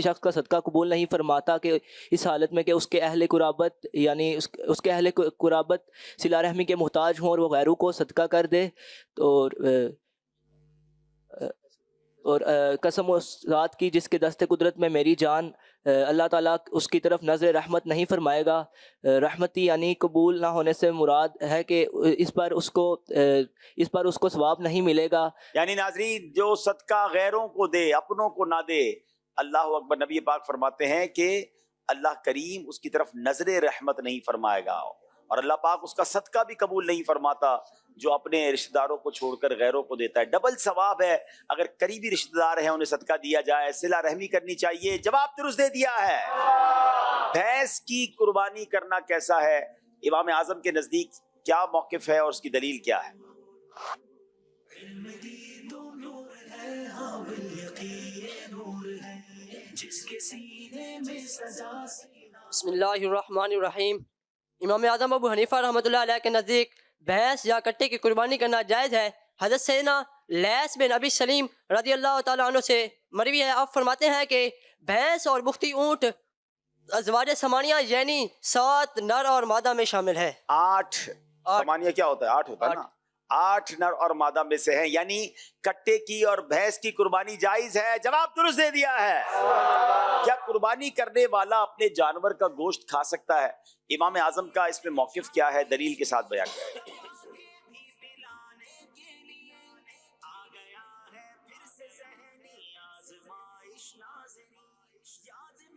شخص کا صدقہ قبول نہیں فرماتا کہ اس حالت میں کہ اس کے اہل قرابت یعنی اس کے اہل قرابت صلہ رحمی کے محتاج ہوں اور وہ غیروں کو صدقہ کر دے. اور قسم اس ذات کی جس کے دست قدرت میں میری جان، اللہ تعالیٰ اس کی طرف نظر رحمت نہیں فرمائے گا. رحمتی یعنی قبول نہ ہونے سے مراد ہے کہ اس پر اس کو ثواب نہیں ملے گا. یعنی ناظرین، جو صدقہ غیروں کو دے اپنوں کو نہ دے، اللہ اکبر، نبی پاک فرماتے ہیں کہ اللہ کریم اس کی طرف نظر رحمت نہیں فرمائے گا، اور اللہ پاک اس کا صدقہ بھی قبول نہیں فرماتا جو اپنے رشتہ داروں کو چھوڑ کر غیروں کو دیتا ہے. ڈبل ثواب ہے. اگر قریبی رشتہ دار ہیں انہیں صدقہ دیا جائے، صلہ رحمی کرنی چاہیے. جواب درست دے دیا ہے. بھینس کی قربانی کرنا کیسا ہے؟ امام اعظم کے نزدیک کیا موقف ہے اور اس کی دلیل کیا ہے؟ بسم اللہ الرحمن الرحیم. امام اعظم ابو حنیفہ رحمۃ اللہ علیہ کے نزدیک بھینس یا کٹے کی قربانی کرنا جائز ہے. حضرت سیدنا لیث بن ابی سلیم رضی اللہ تعالیٰ عنہ سے مروی ہے، آپ فرماتے ہیں کہ بھینس اور بختی اونٹ ازواج ثمانیہ یعنی 7 نر اور مادہ میں شامل ہے. 8 ثمانیہ کیا ہوتا ہے؟ 8 ہوتا ہے نا. 8 نر اور مادہ میں سے ہیں، یعنی کٹے کی اور بھینس کی قربانی جائز ہے. جواب درست دے دیا ہے. کیا قربانی کرنے والا اپنے جانور کا گوشت کھا سکتا ہے؟ امام اعظم کا اس میں موقف کیا ہے؟ دلیل کے ساتھ بیان کریں.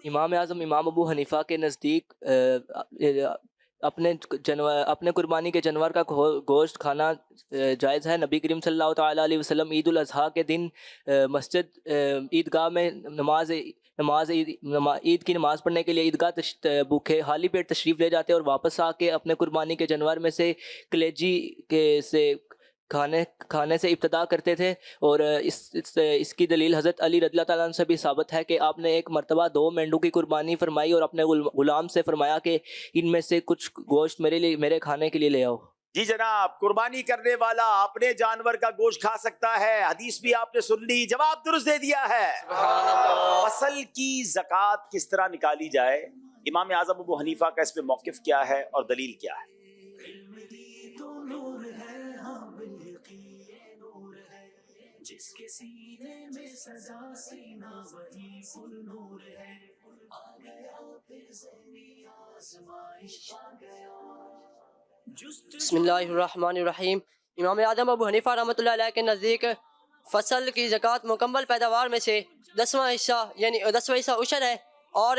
امام اعظم امام ابو حنیفہ کے نزدیک اپنے قربانی کے جانور کا گوشت کھانا جائز ہے. نبی کریم صلی اللہ تعالیٰ علیہ وسلم عید الاضحیٰ کے دن مسجد عیدگاہ میں عید کی نماز پڑھنے کے لیے عیدگاہ بھوکے خالی پیٹ تشریف لے جاتے اور واپس آ کے اپنے قربانی کے جانور میں سے کلیجی سے کھانے سے ابتدا کرتے تھے. اور اس کی دلیل حضرت علی رضی اللہ تعالیٰ عنہ سے بھی ثابت ہے کہ آپ نے ایک مرتبہ 2 مینڈوں کی قربانی فرمائی اور اپنے غلام سے فرمایا کہ ان میں سے کچھ گوشت میرے کھانے کے لیے لے آؤ. جی جناب، قربانی کرنے والا اپنے جانور کا گوشت کھا سکتا ہے. حدیث بھی آپ نے سن لی. جواب درست دے دیا ہے. فصل کی زکوٰۃ کس طرح نکالی جائے؟ امام اعظم ابو حنیفہ کا اس پہ موقف کیا ہے اور دلیل کیا ہے؟ جس کے سینے میں سزا سینہ وہی پر نور ہے. آ گیا پھر ذہنی آزمائش آ گیا. بسم اللہ الرحمن الرحیم. امام اعظم ابو حنیفہ رحمۃ اللہ علیہ کے نزدیک فصل کی زکوٰۃ مکمل پیداوار میں سے 10واں حصہ یعنی 10واں حصہ عشر ہے، اور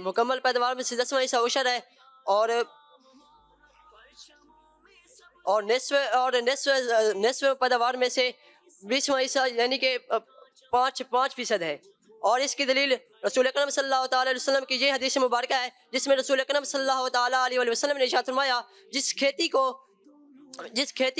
مکمل پیداوار میں سے 10واں حصہ عشر ہے، اور نصف پیداوار میں سے 20واں حصہ یعنی کہ 5% ہے. اور اس کی دلیل رسول اکرم صلی اللہ تعالیٰ علیہ وسلم کی یہ حدیث مبارکہ ہے جس میں رسول اکرم صلی اللہ تعالیٰ علیہ وسلم نے ارشاد فرمایا، جس کھیتی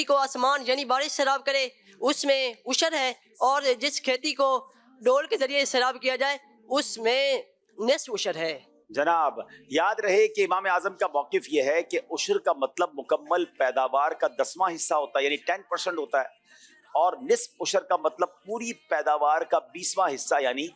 کو آسمان یعنی بارش سیراب کرے اس میں عشر ہے، اور جس کھیتی کو ڈول کے ذریعے سیراب کیا جائے اس میں نصف عشر ہے. جناب یاد رہے کہ امام اعظم کا موقف یہ ہے کہ عشر کا مطلب مکمل پیداوار کا 10واں حصہ ہوتا ہے، یعنی 10% ہوتا ہے، اور نصف عشر کا مطلب پوری پیداوار کا 20واں حصہ یعنی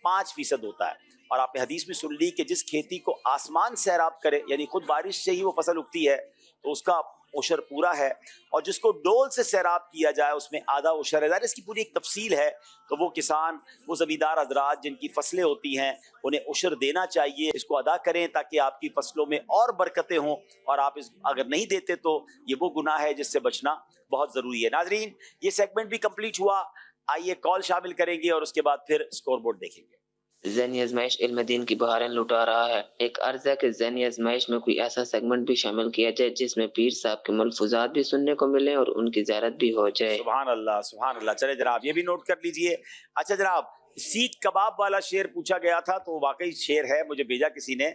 5% ہوتا ہے. اور آپ نے حدیث میں سن لی کہ جس کھیتی کو آسمان سیراب کرے یعنی خود بارش سے ہی وہ فصل اگتی ہے تو اس کا عشر پورا ہے، اور جس کو ڈول سے سیراب کیا جائے اس میں آدھا عشر ہے. ظاہر اس کی پوری ایک تفصیل ہے، تو وہ کسان، وہ زمیندار حضرات جن کی فصلیں ہوتی ہیں انہیں عشر دینا چاہیے، اس کو ادا کریں تاکہ آپ کی فصلوں میں اور برکتیں ہوں. اور آپ اگر نہیں دیتے تو یہ وہ گناہ ہے جس سے بچنا بہت ضروری ہے. ناظرین یہ سیگمنٹ بھی کمپلیٹ ہوا. آئیے کال شامل کریں گے اور اس کے بعد پھر اسکور بورڈ دیکھیں گے. ذہنی آزمائش علم دین کی بہاریں لٹا رہا ہے. ایک عرض ہے کہ ذہنی آزمائش میں کوئی ایسا سیگمنٹ بھی شامل کیا جائے جس میں پیر صاحب کے ملفوظات بھی سننے کو ملے اور ان کی زیارت بھی ہو جائے. سبحان اللہ سبحان اللہ. چلے جناب یہ بھی نوٹ کر لیجئے. اچھا جناب، سیخ کباب والا شعر پوچھا گیا تھا تو واقعی شعر ہے، مجھے بھیجا کسی نے.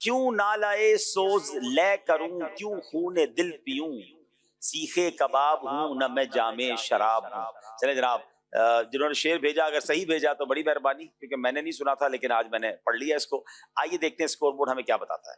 کیوں نہ لائے سوز لے کروں، کیوں خون دل پیوں، سیخے کباب ہوں نہ میں جامع شراب ہوں. چلے جناب، جنہوں نے شعر بھیجا اگر صحیح بھیجا تو بڑی مہربانی، کیونکہ میں نے نہیں سنا تھا لیکن آج میں نے پڑھ لیا اس کو. آئیے دیکھتے ہیں اسکور بورڈ ہمیں کیا بتاتا ہے.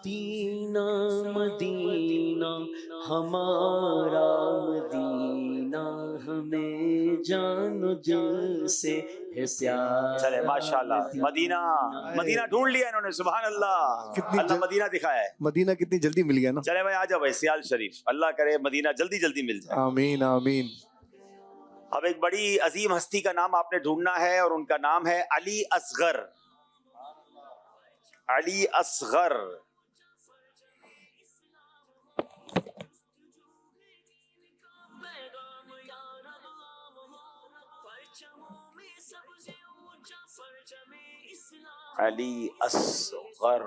مدینہ مدینہ ہمارا مدینہ ہمیں جان و دل سے ہے پیار. چلے ماشاءاللہ مدینہ مدینہ ڈھونڈ لیا انہوں نے. سبحان اللہ, اللہ مدینہ دکھایا ہے. مدینہ کتنی جلدی مل گیا نا. چلے بھائی آ جاؤ بھائی سیال شریف, اللہ کرے مدینہ جلدی جلدی مل جائے. آمین آمین. اب ایک بڑی عظیم ہستی کا نام آپ نے ڈھونڈنا ہے اور ان کا نام ہے علی اصغر. علی اصغر. علی اصغر.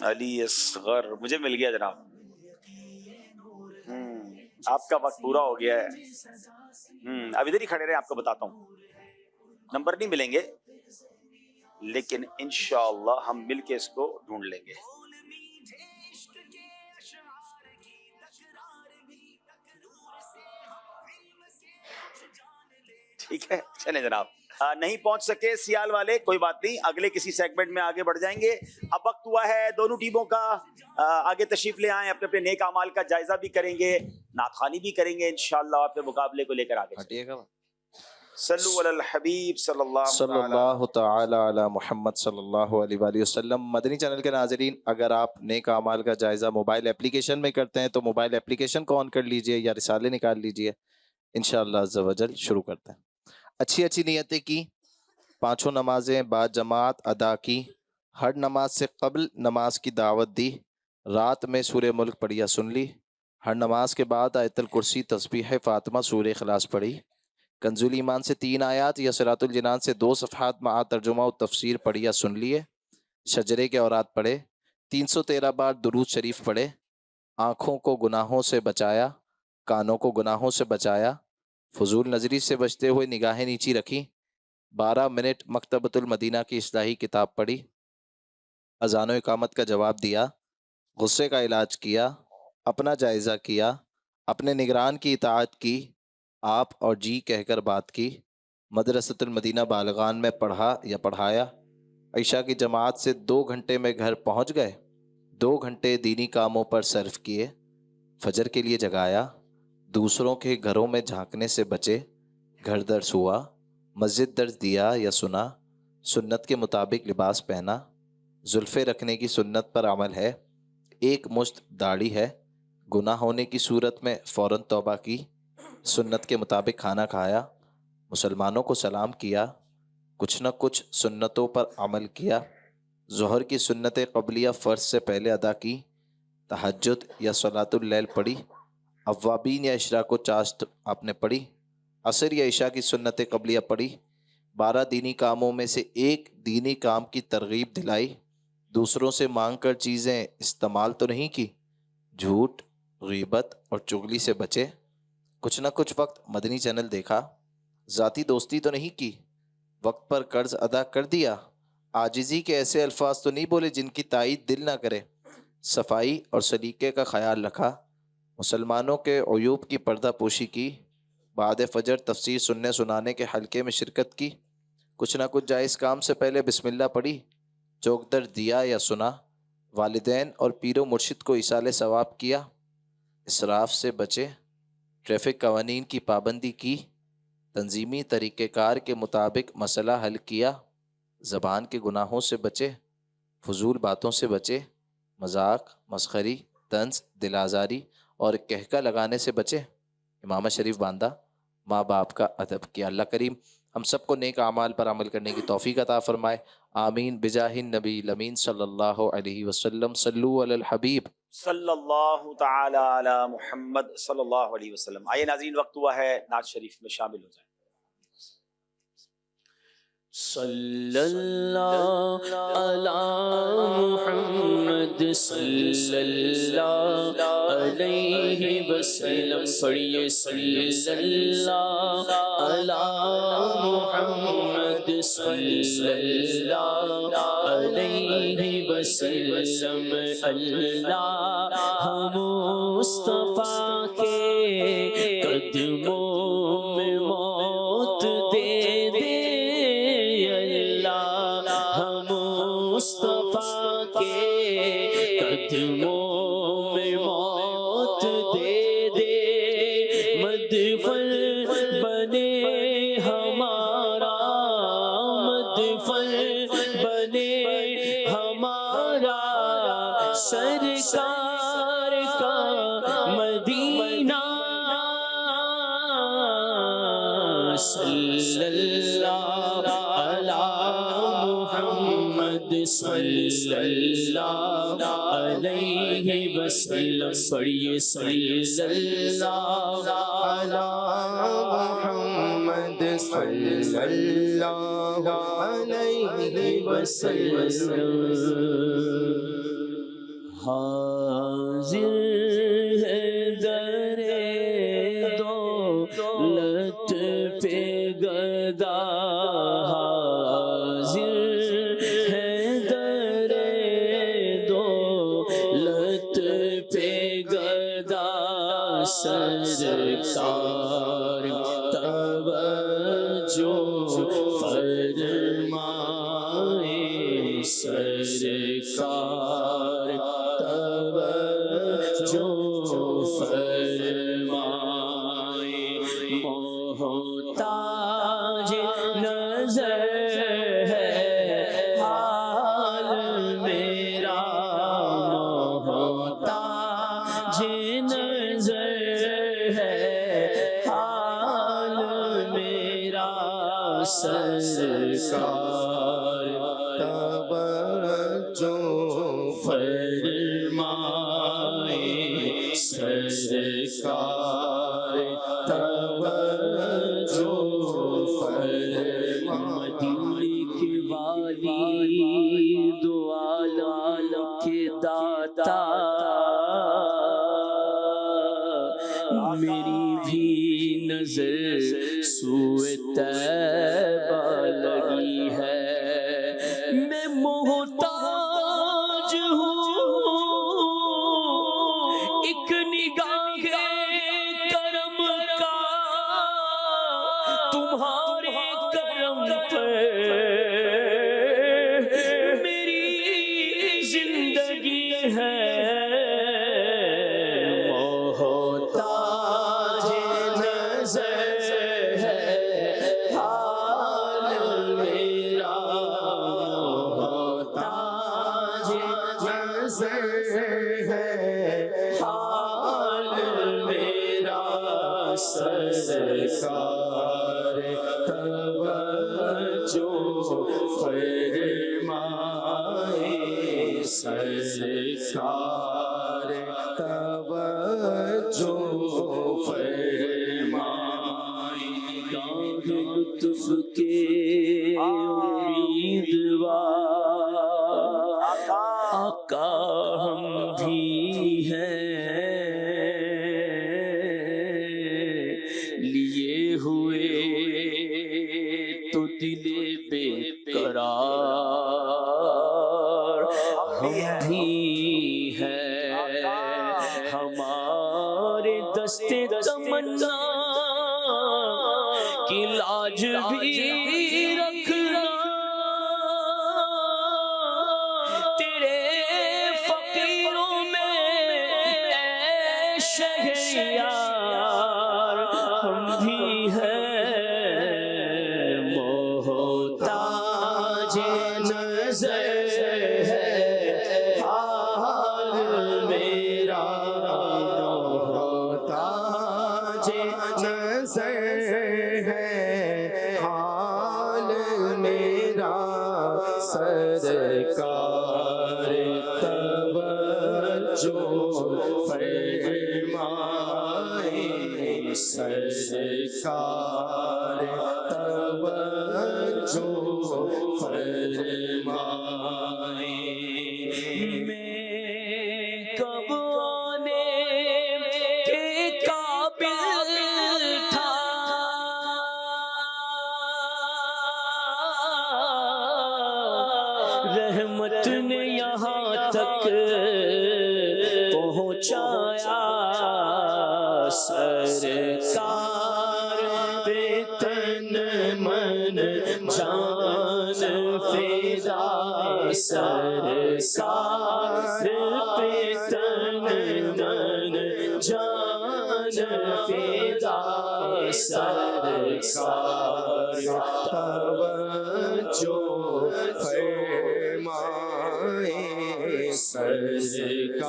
علی اصغر مجھے مل گیا جناب. آپ کا وقت پورا ہو گیا ہے. اب ادھر ہی کھڑے رہے, آپ کو بتاتا ہوں. نمبر نہیں ملیں گے لیکن انشاءاللہ ہم مل کے اس کو ڈھونڈ لیں گے. ٹھیک ہے چلیں جناب. نہیں پہنچ سکے سیال والے, کوئی بات نہیں, اگلے کسی سیگمنٹ میں آگے بڑھ جائیں گے. اب وقت ہوا ہے دونوں ٹیموں کا. آگے تشریف لے آئیں, اپنے اپنے نیک اعمال کا جائزہ بھی کریں گے, نعت خوانی بھی کریں گے انشاءاللہ. اپنے مقابلے کو لے کر آگے صلو علی الحبیب صلی اللہ تعالی علی محمد صلی اللہ علیہ وآلہ وسلم. مدنی چینل کے ناظرین, اگر آپ نیک اعمال کا جائزہ موبائل اپلیکیشن میں کرتے ہیں تو موبائل اپلیکیشن کو آن کر لیجئے یا رسالے نکال لیجئے. انشاءاللہ عز و جل شروع کرتے ہیں. اچھی اچھی نیتیں کی, پانچوں نمازیں با جماعت ادا کی, ہر نماز سے قبل نماز کی دعوت دی, رات میں سورہ ملک پڑھیا سن لی, ہر نماز کے بعد آیت الکرسی تسبیح فاطمہ سورہ اخلاص پڑھی, کنز ایمان سے 3 آیات یا صراط الجنان سے 2 صفحات مع ترجمہ و تفسیر پڑھیا سن لیے, شجرے کے اورات پڑھے, 313 بار درود شریف پڑھے, آنکھوں کو گناہوں سے بچایا, کانوں کو گناہوں سے بچایا, فضول نظری سے بچتے ہوئے نگاہیں نیچی رکھی, 12 منٹ مکتبۃ المدینہ کی اصلاحی کتاب پڑھی, اذان و اقامت کا جواب دیا, غصے کا علاج کیا, اپنا جائزہ کیا, اپنے نگران کی اطاعت کی, آپ اور جی کہہ کر بات کی, مدرسۃ المدینہ بالغان میں پڑھا یا پڑھایا, عشاء کی جماعت سے 2 گھنٹے میں گھر پہنچ گئے, 2 گھنٹے دینی کاموں پر صرف کیے, فجر کے لیے جگایا, دوسروں کے گھروں میں جھانکنے سے بچے, گھر درس ہوا, مسجد درس دیا یا سنا, سنت کے مطابق لباس پہنا, زلفے رکھنے کی سنت پر عمل ہے, 1 مشت داڑھی ہے, گناہ ہونے کی صورت میں فوراً توبہ کی, سنت کے مطابق کھانا کھایا, مسلمانوں کو سلام کیا, کچھ نہ کچھ سنتوں پر عمل کیا, ظہر کی سنت قبلیہ فرض سے پہلے ادا کی, تہجد یا صلاۃ اللیل پڑھی, اوابین یا اشراق و چاشت آپ نے پڑھی, عصر یا عشاء کی سنت قبلیہ پڑھی, 12 دینی کاموں میں سے 1 دینی کام کی ترغیب دلائی, دوسروں سے مانگ کر چیزیں استعمال تو نہیں کی, جھوٹ, غیبت اور چغلی سے بچے, کچھ نہ کچھ وقت مدنی چینل دیکھا, ذاتی دوستی تو نہیں کی, وقت پر قرض ادا کر دیا, عاجزی کے ایسے الفاظ تو نہیں بولے جن کی تائید دل نہ کرے, صفائی اور سلیقے کا خیال رکھا, مسلمانوں کے عیوب کی پردہ پوشی کی, بعد فجر تفسیر سننے سنانے کے حلقے میں شرکت کی, کچھ نہ کچھ جائز کام سے پہلے بسم اللہ پڑھی, چوک در دیا یا سنا, والدین اور پیر و مرشد کو ایصال ثواب کیا, اسراف سے بچے, ٹریفک قوانین کی پابندی کی, تنظیمی طریقہ کار کے مطابق مسئلہ حل کیا, زبان کے گناہوں سے بچے, فضول باتوں سے بچے, مذاق, مسخری, طنز, دل آزاری اور کہکا لگانے سے بچے, امامہ شریف باندھا, ماں باپ کا ادب کیا. اللہ کریم ہم سب کو نیک اعمال پر عمل کرنے کی توفیق عطا فرمائے, آمین بجاہ النبی الامین صلی اللہ علیہ وسلم. صلو علی الحبیب صلی اللہ تعالی علی محمد صلی اللہ علیہ وسلم. آئیے ناظرین, وقت ہوا ہے نعت شریف میں شامل ہو جائیں. صلی اللہ علی محمد صلی اللہ علیہ وسلم. پڑھیے صلی اللہ علی محمد صلی اللہ علیہ وسلم. اللہ مصطفیٰ کے قدموں موت دے دے مدفن بنے ہمارا مدفن بنے ہمارا سرکار کا مدینہ صلی اللہ علی محمد صلی اللہ علیہ وسلم پڑھیے صلی اللہ علی محمد صلی اللہ علیہ وسلم حاضر ہے در دولت پہ گدا حاضر ہے در دولت پہ گدا سرکار توجہ فرمائے سرکار توجہ فرمائے محتاج نظر ہے حال میرا محتاج نظر ہے حال میرا سرکار توجہ فرمائے سرکار توجہ فرمائے مدینے کے والی دو عالم کے داتا میری بھی نظر سوئے طیبہ لگی ہے میں محتاج ہوں ایک نگاہ کرم کا تمہارے کرم پر میری زندگی ہے محتاج نظر ہے حال میرا محتاج نظر ہے حال میرا سرکار توجہ فرمائے سرکار توجہ فرمائے گاہ لطف کے امیدوار آقا ہم بھی ہیں لیے ہوئے تو دل بے قرار ہم بھی ہیں ہمارے دستے تمنا کی لاج بھی رکھنا تیرے فقیروں میں اے شہریار ہم بھی ہیں محتاج نظر ہے حال میرا محتاج نظر ہے حال میرا سرکار توجہ فرمائے سرکار توجہ فرمائے میں کب آنے کے قابل تھا رحمت نے یہاں تک پہنچایا سرکار پہ تن من جان فدا سرکار پہ تن من جان فدا سرکار توجہ فرمائے سرکار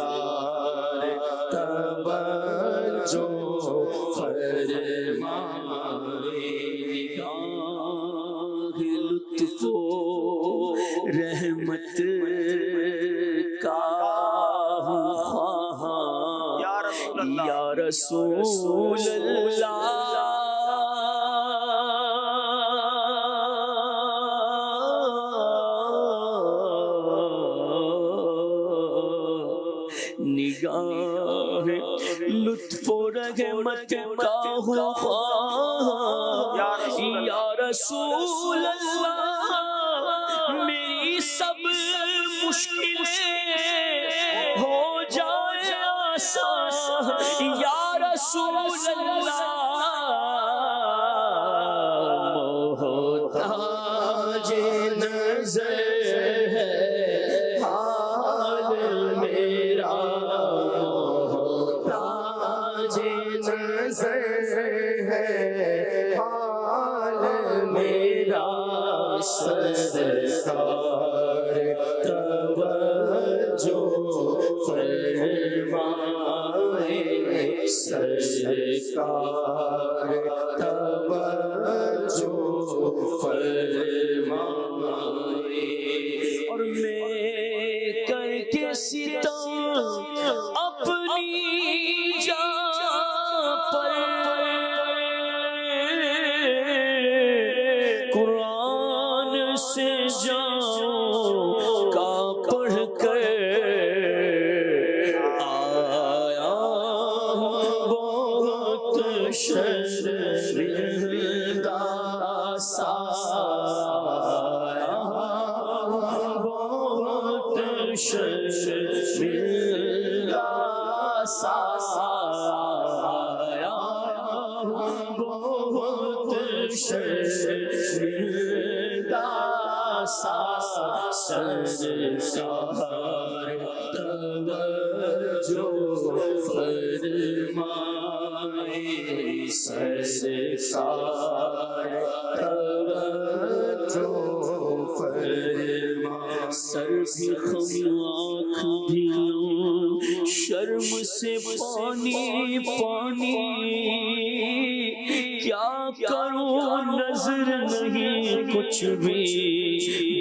توجہ فرمائے لطف و رحمت کا خواہاں یا رسول اللہ نگاہ لطف و رحمت کا خواہاں یا رسول اللہ میری سب مشکلیں ہو جائے آسان یا رسول اللہ محتاج نظر ہے حال میرا محتاج نظر ہے حال میرا سرکار توجہ فرمائے سرکار توجہ فرمائے اور میں کر کے ستم اپنی جان پر قرآن سے جاؤں کا پڑھ کر آیا بہت شرمندہ سایا بہت شرمندہ سایا بہت شرمندہ سرکار توجہ فرمائے سرکار توجہ فرمائے سر بھی خم آنکھ بھی لوں شرم سے پانی پانی کیا کروں نظر نہیں کچھ بھی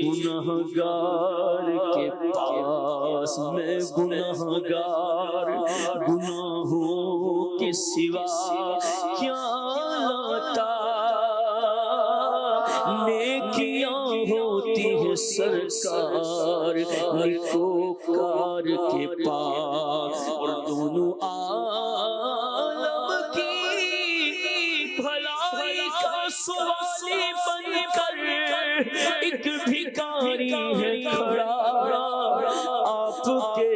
گنہگار کے پاس میں گنہگار گناہوں کے سوا کیا لاتا نیکیاں ہوتی ہے سرکار نیکوکار کے پاس اور دونوں عالم کی بھلائی کا سوالی بن کر ایک بھکاری ہے کھڑا آپ کے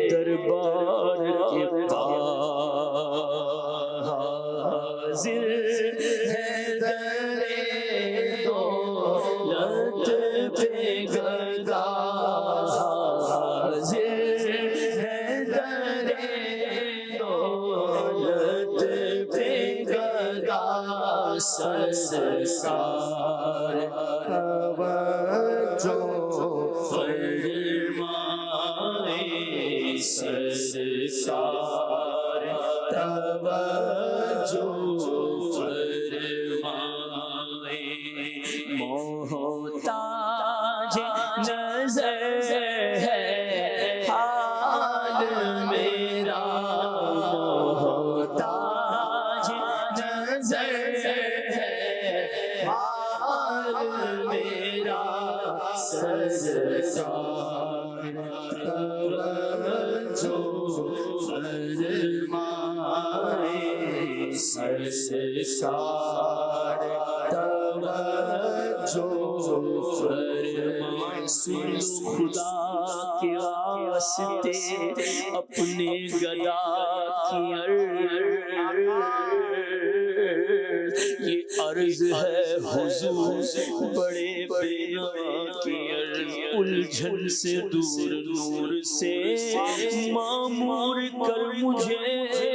دربار کے پاس حاضر ہے در دولت پہ گدا حاضر ہے در دولت پہ گدا سرکار توجہ فرمائے سرکار توجہ فرمائے محتاج نظر ہے حال میرا محتاج نظر ہے حال میرا سرکار توجہ فرمائے سرکار توجہ فرمائے سن خدا کے واسطے اپنے گدا کی عرض یہ عرض ہے حضور بڑے بےنوا کی الجھن سے دور نور سے معمور کر مجھے اے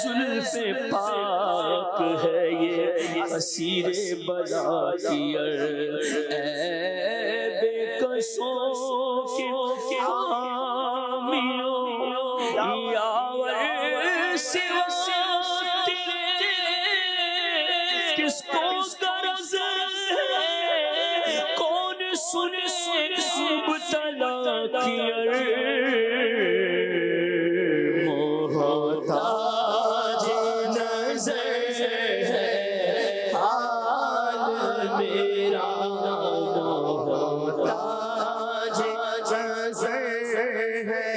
زلف پاک ہے یہ اسیر بلا کی اے بے کسوں کے حامیوں یاور سوا تیرے کس کو غرض ہے کون سنے مبتلا کی محتاج نظر ہے حال میرا محتاج نظر ہے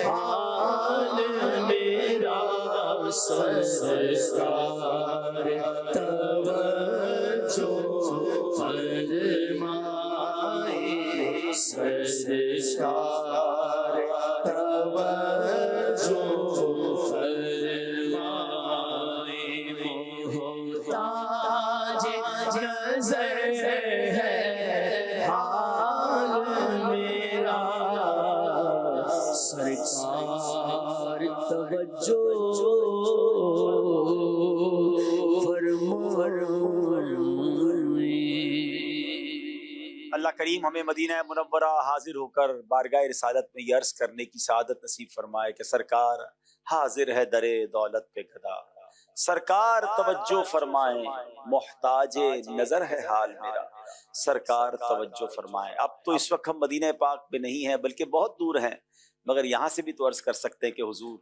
حال میرا سرکار توجہ فرمائے سرکار توجہ فرمائے محتاج نظر ہے حال میرا سرکار توجہ اللہ کریم ہمیں مدینہ منورہ حاضر ہو کر بارگاہ رسالت میں یہ عرض کرنے کی سعادت نصیب فرمائے کہ سرکار حاضر ہے در دولت پہ گدا، سرکار توجہ فرمائے محتاج نظر ہے حال میرا، سرکار توجہ فرمائے۔ اب تو اس وقت ہم مدینہ پاک میں نہیں ہیں بلکہ بہت دور ہیں، مگر یہاں سے بھی تو عرض کر سکتے ہیں کہ حضور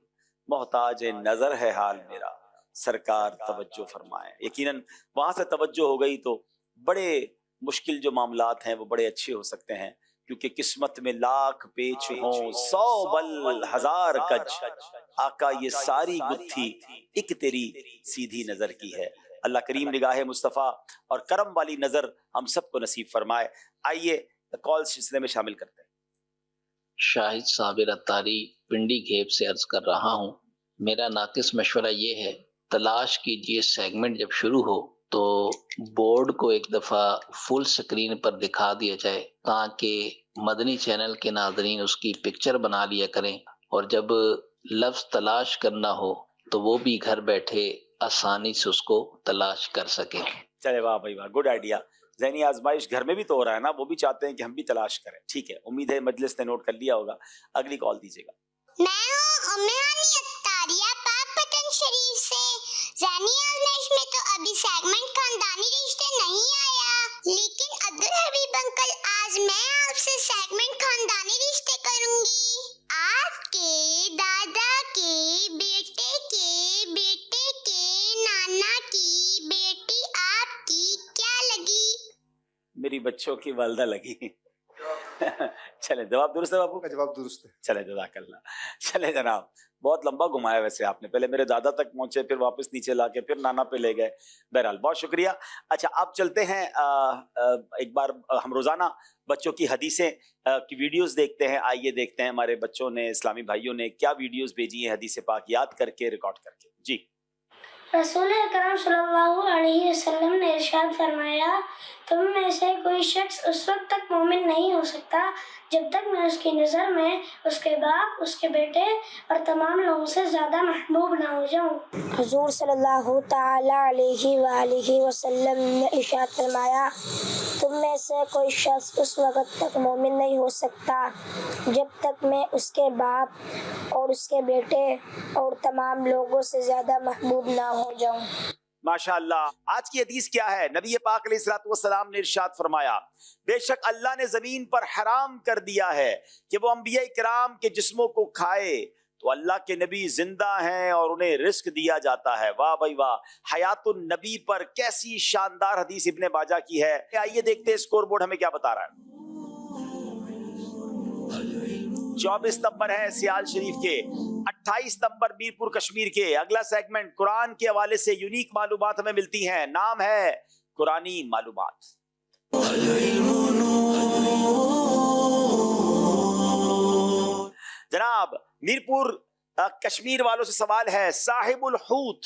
محتاج نظر ہے حال میرا، سرکار توجہ فرمائے۔ یقیناً وہاں سے توجہ ہو گئی تو بڑے مشکل جو معاملات ہیں وہ بڑے اچھے ہو سکتے ہیں، کیونکہ قسمت میں لاکھ پیچ ہوں 100 بل 1000 کج، آقا یہ ساری گتھی ایک تیری سیدھی نظر کی ہے۔ اللہ کریم نگاہ مصطفیٰ اور کرم والی نظر ہم سب کو نصیب فرمائے۔ آئیے کال سلسلے میں شامل کرتے ہیں۔ شاہد صابر اتاری پنڈی گھیب سے عرض کر رہا ہوں، میرا ناقص مشورہ یہ ہے تلاش کیجئے سیگمنٹ جب شروع ہو تو بورڈ کو ایک دفعہ فل سکرین پر دکھا دیا جائے تاکہ مدنی چینل کے ناظرین اس کی پکچر بنا لیا کریں، اور جب لفظ تلاش کرنا ہو تو وہ بھی گھر بیٹھے آسانی سے اس کو تلاش کر سکیں۔ چلے واہ بھائی واہ، گڈ آئیڈیا۔ ذہنی آزمائش گھر میں بھی تو ہو رہا ہے نا، وہ بھی چاہتے ہیں کہ ہم بھی تلاش کریں۔ ٹھیک ہے، امید ہے مجلس نے نوٹ کر لیا ہوگا۔ اگلی کال دیجیے گا۔ میں ہوں عمرانی اتاریہ پاک پتن شریف سے۔ ذہنی آزمائش میں تو ابھی سیگمنٹ خاندانی رشتے نہیں آیا، لیکن عبدالحبیب انکل آج میں آپ سے سیگمنٹ خاندانی رشتے کروں گی۔ آپ کے دادا کے بیٹے کے بیٹے کے نانا کی بیٹی آپ کی کیا لگی؟ میری بچوں کی والدہ لگی۔ چلے جواب درست ہے باپو؟ جواب درست ہے۔ چلے جزاک اللہ۔ چلے جناب، بہت لمبا گھمایا ویسے آپ نے، پہلے میرے دادا تک پہنچے، پھر واپس نیچے لا کے پھر نانا پہ لے گئے۔ بہرحال بہت شکریہ۔ اچھا اب چلتے ہیں، ایک بار ہم روزانہ بچوں کی حدیثیں کی ویڈیوز دیکھتے ہیں۔ آئیے دیکھتے ہیں ہمارے بچوں نے، اسلامی بھائیوں نے کیا ویڈیوز بھیجی ہیں حدیث پاک یاد کر کے، ریکارڈ کر کے۔ جی، رسول اکرم صلی اللہ علیہ وسلم نے ارشاد فرمایا، تم میں سے کوئی شخص اس وقت تک مومن نہیں ہو سکتا جب تک میں اس کی نظر میں اس کے باپ، اس کے بیٹے اور تمام لوگوں سے زیادہ محبوب نہ ہو جاؤں۔ حضور صلی اللہ تعالی علیہ وآلہ وسلم نے ارشاد فرمایا، تم میں سے کوئی شخص اس وقت تک مومن نہیں ہو سکتا جب تک میں اس کے باپ اور اس کے بیٹے اور تمام لوگوں سے زیادہ محبوب نہ ہو جاؤں۔ ماشاءاللہ۔ آج کی حدیث کیا ہے؟ نبی پاک علیہ الصلوۃ والسلام نے ارشاد فرمایا، بے شک اللہ نے زمین پر حرام کر دیا ہے کہ وہ انبیاء کرام کے جسموں کو کھائے، تو اللہ کے نبی زندہ ہیں اور انہیں رزق دیا جاتا ہے۔ واہ بھائی واہ، حیات النبی پر کیسی شاندار حدیث ابن ماجہ کی ہے۔ آئیے دیکھتے ہیں اسکور بورڈ ہمیں کیا بتا رہا ہے۔ 24 نمبر ہے سیال شریف کے، 28 نمبر میرپور کشمیر کے۔ اگلا سیگمنٹ قرآن کے حوالے سے یونیک معلومات ہمیں ملتی ہیں، نام ہے قرآنی معلومات۔ جناب میرپور کشمیر والوں سے سوال ہے، صاحب الحوت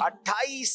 28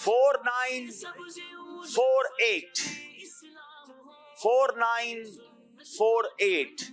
4948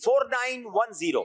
4910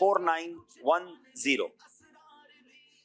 4910।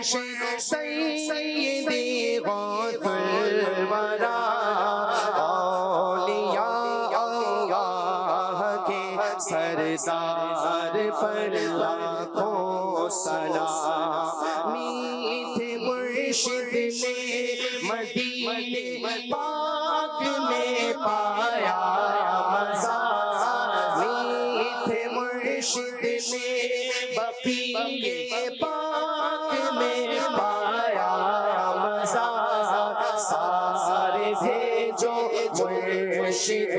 مرشد سیدی غوث الورا اولیاء اللہ کے سردار پر لاکھوں سلام میٹھے مرشد نے مدینے پاک میں پایا مزہ میٹھے مرشد نے بقیع پاک میں پایا مزہ سارے تھے جو مرشد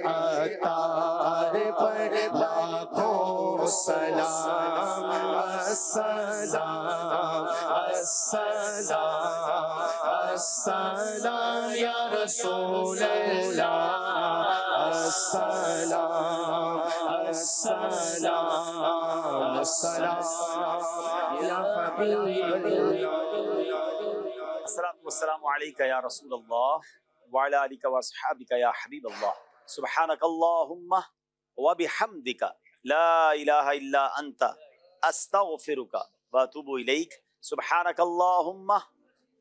عطار پر لاکھوں سلام السلام السلام السلام یا رسول اللہ السلام السلام السلام یا حبیب الصلاة والسلام علیکہ یا رسول اللہ وعلی آلک واصحابک یا حبیب اللہ سبحانک اللہم وبحمدک لا الہ الا انت استغفرک واتوب الیک سبحانک اللہم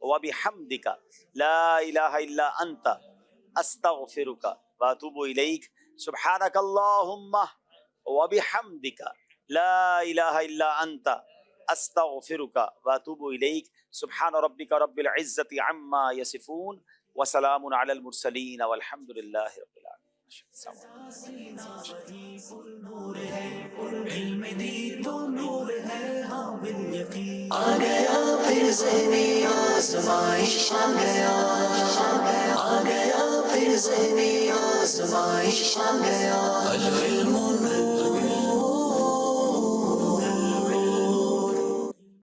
وبحمدک لا الہ الا انت استغفرک واتوب الیک سبحانک اللہم وبحمدک لا الہ الا انت استغفرک واتوب الیک سبحان ربک رب العزت عما یصفون وسلام علی المرسلین والحمد للہ رب العالمین. آ گیا پھر ذہنی آزمائش آ گیا پھر ذہنی آزمائش آ گیا العلم نور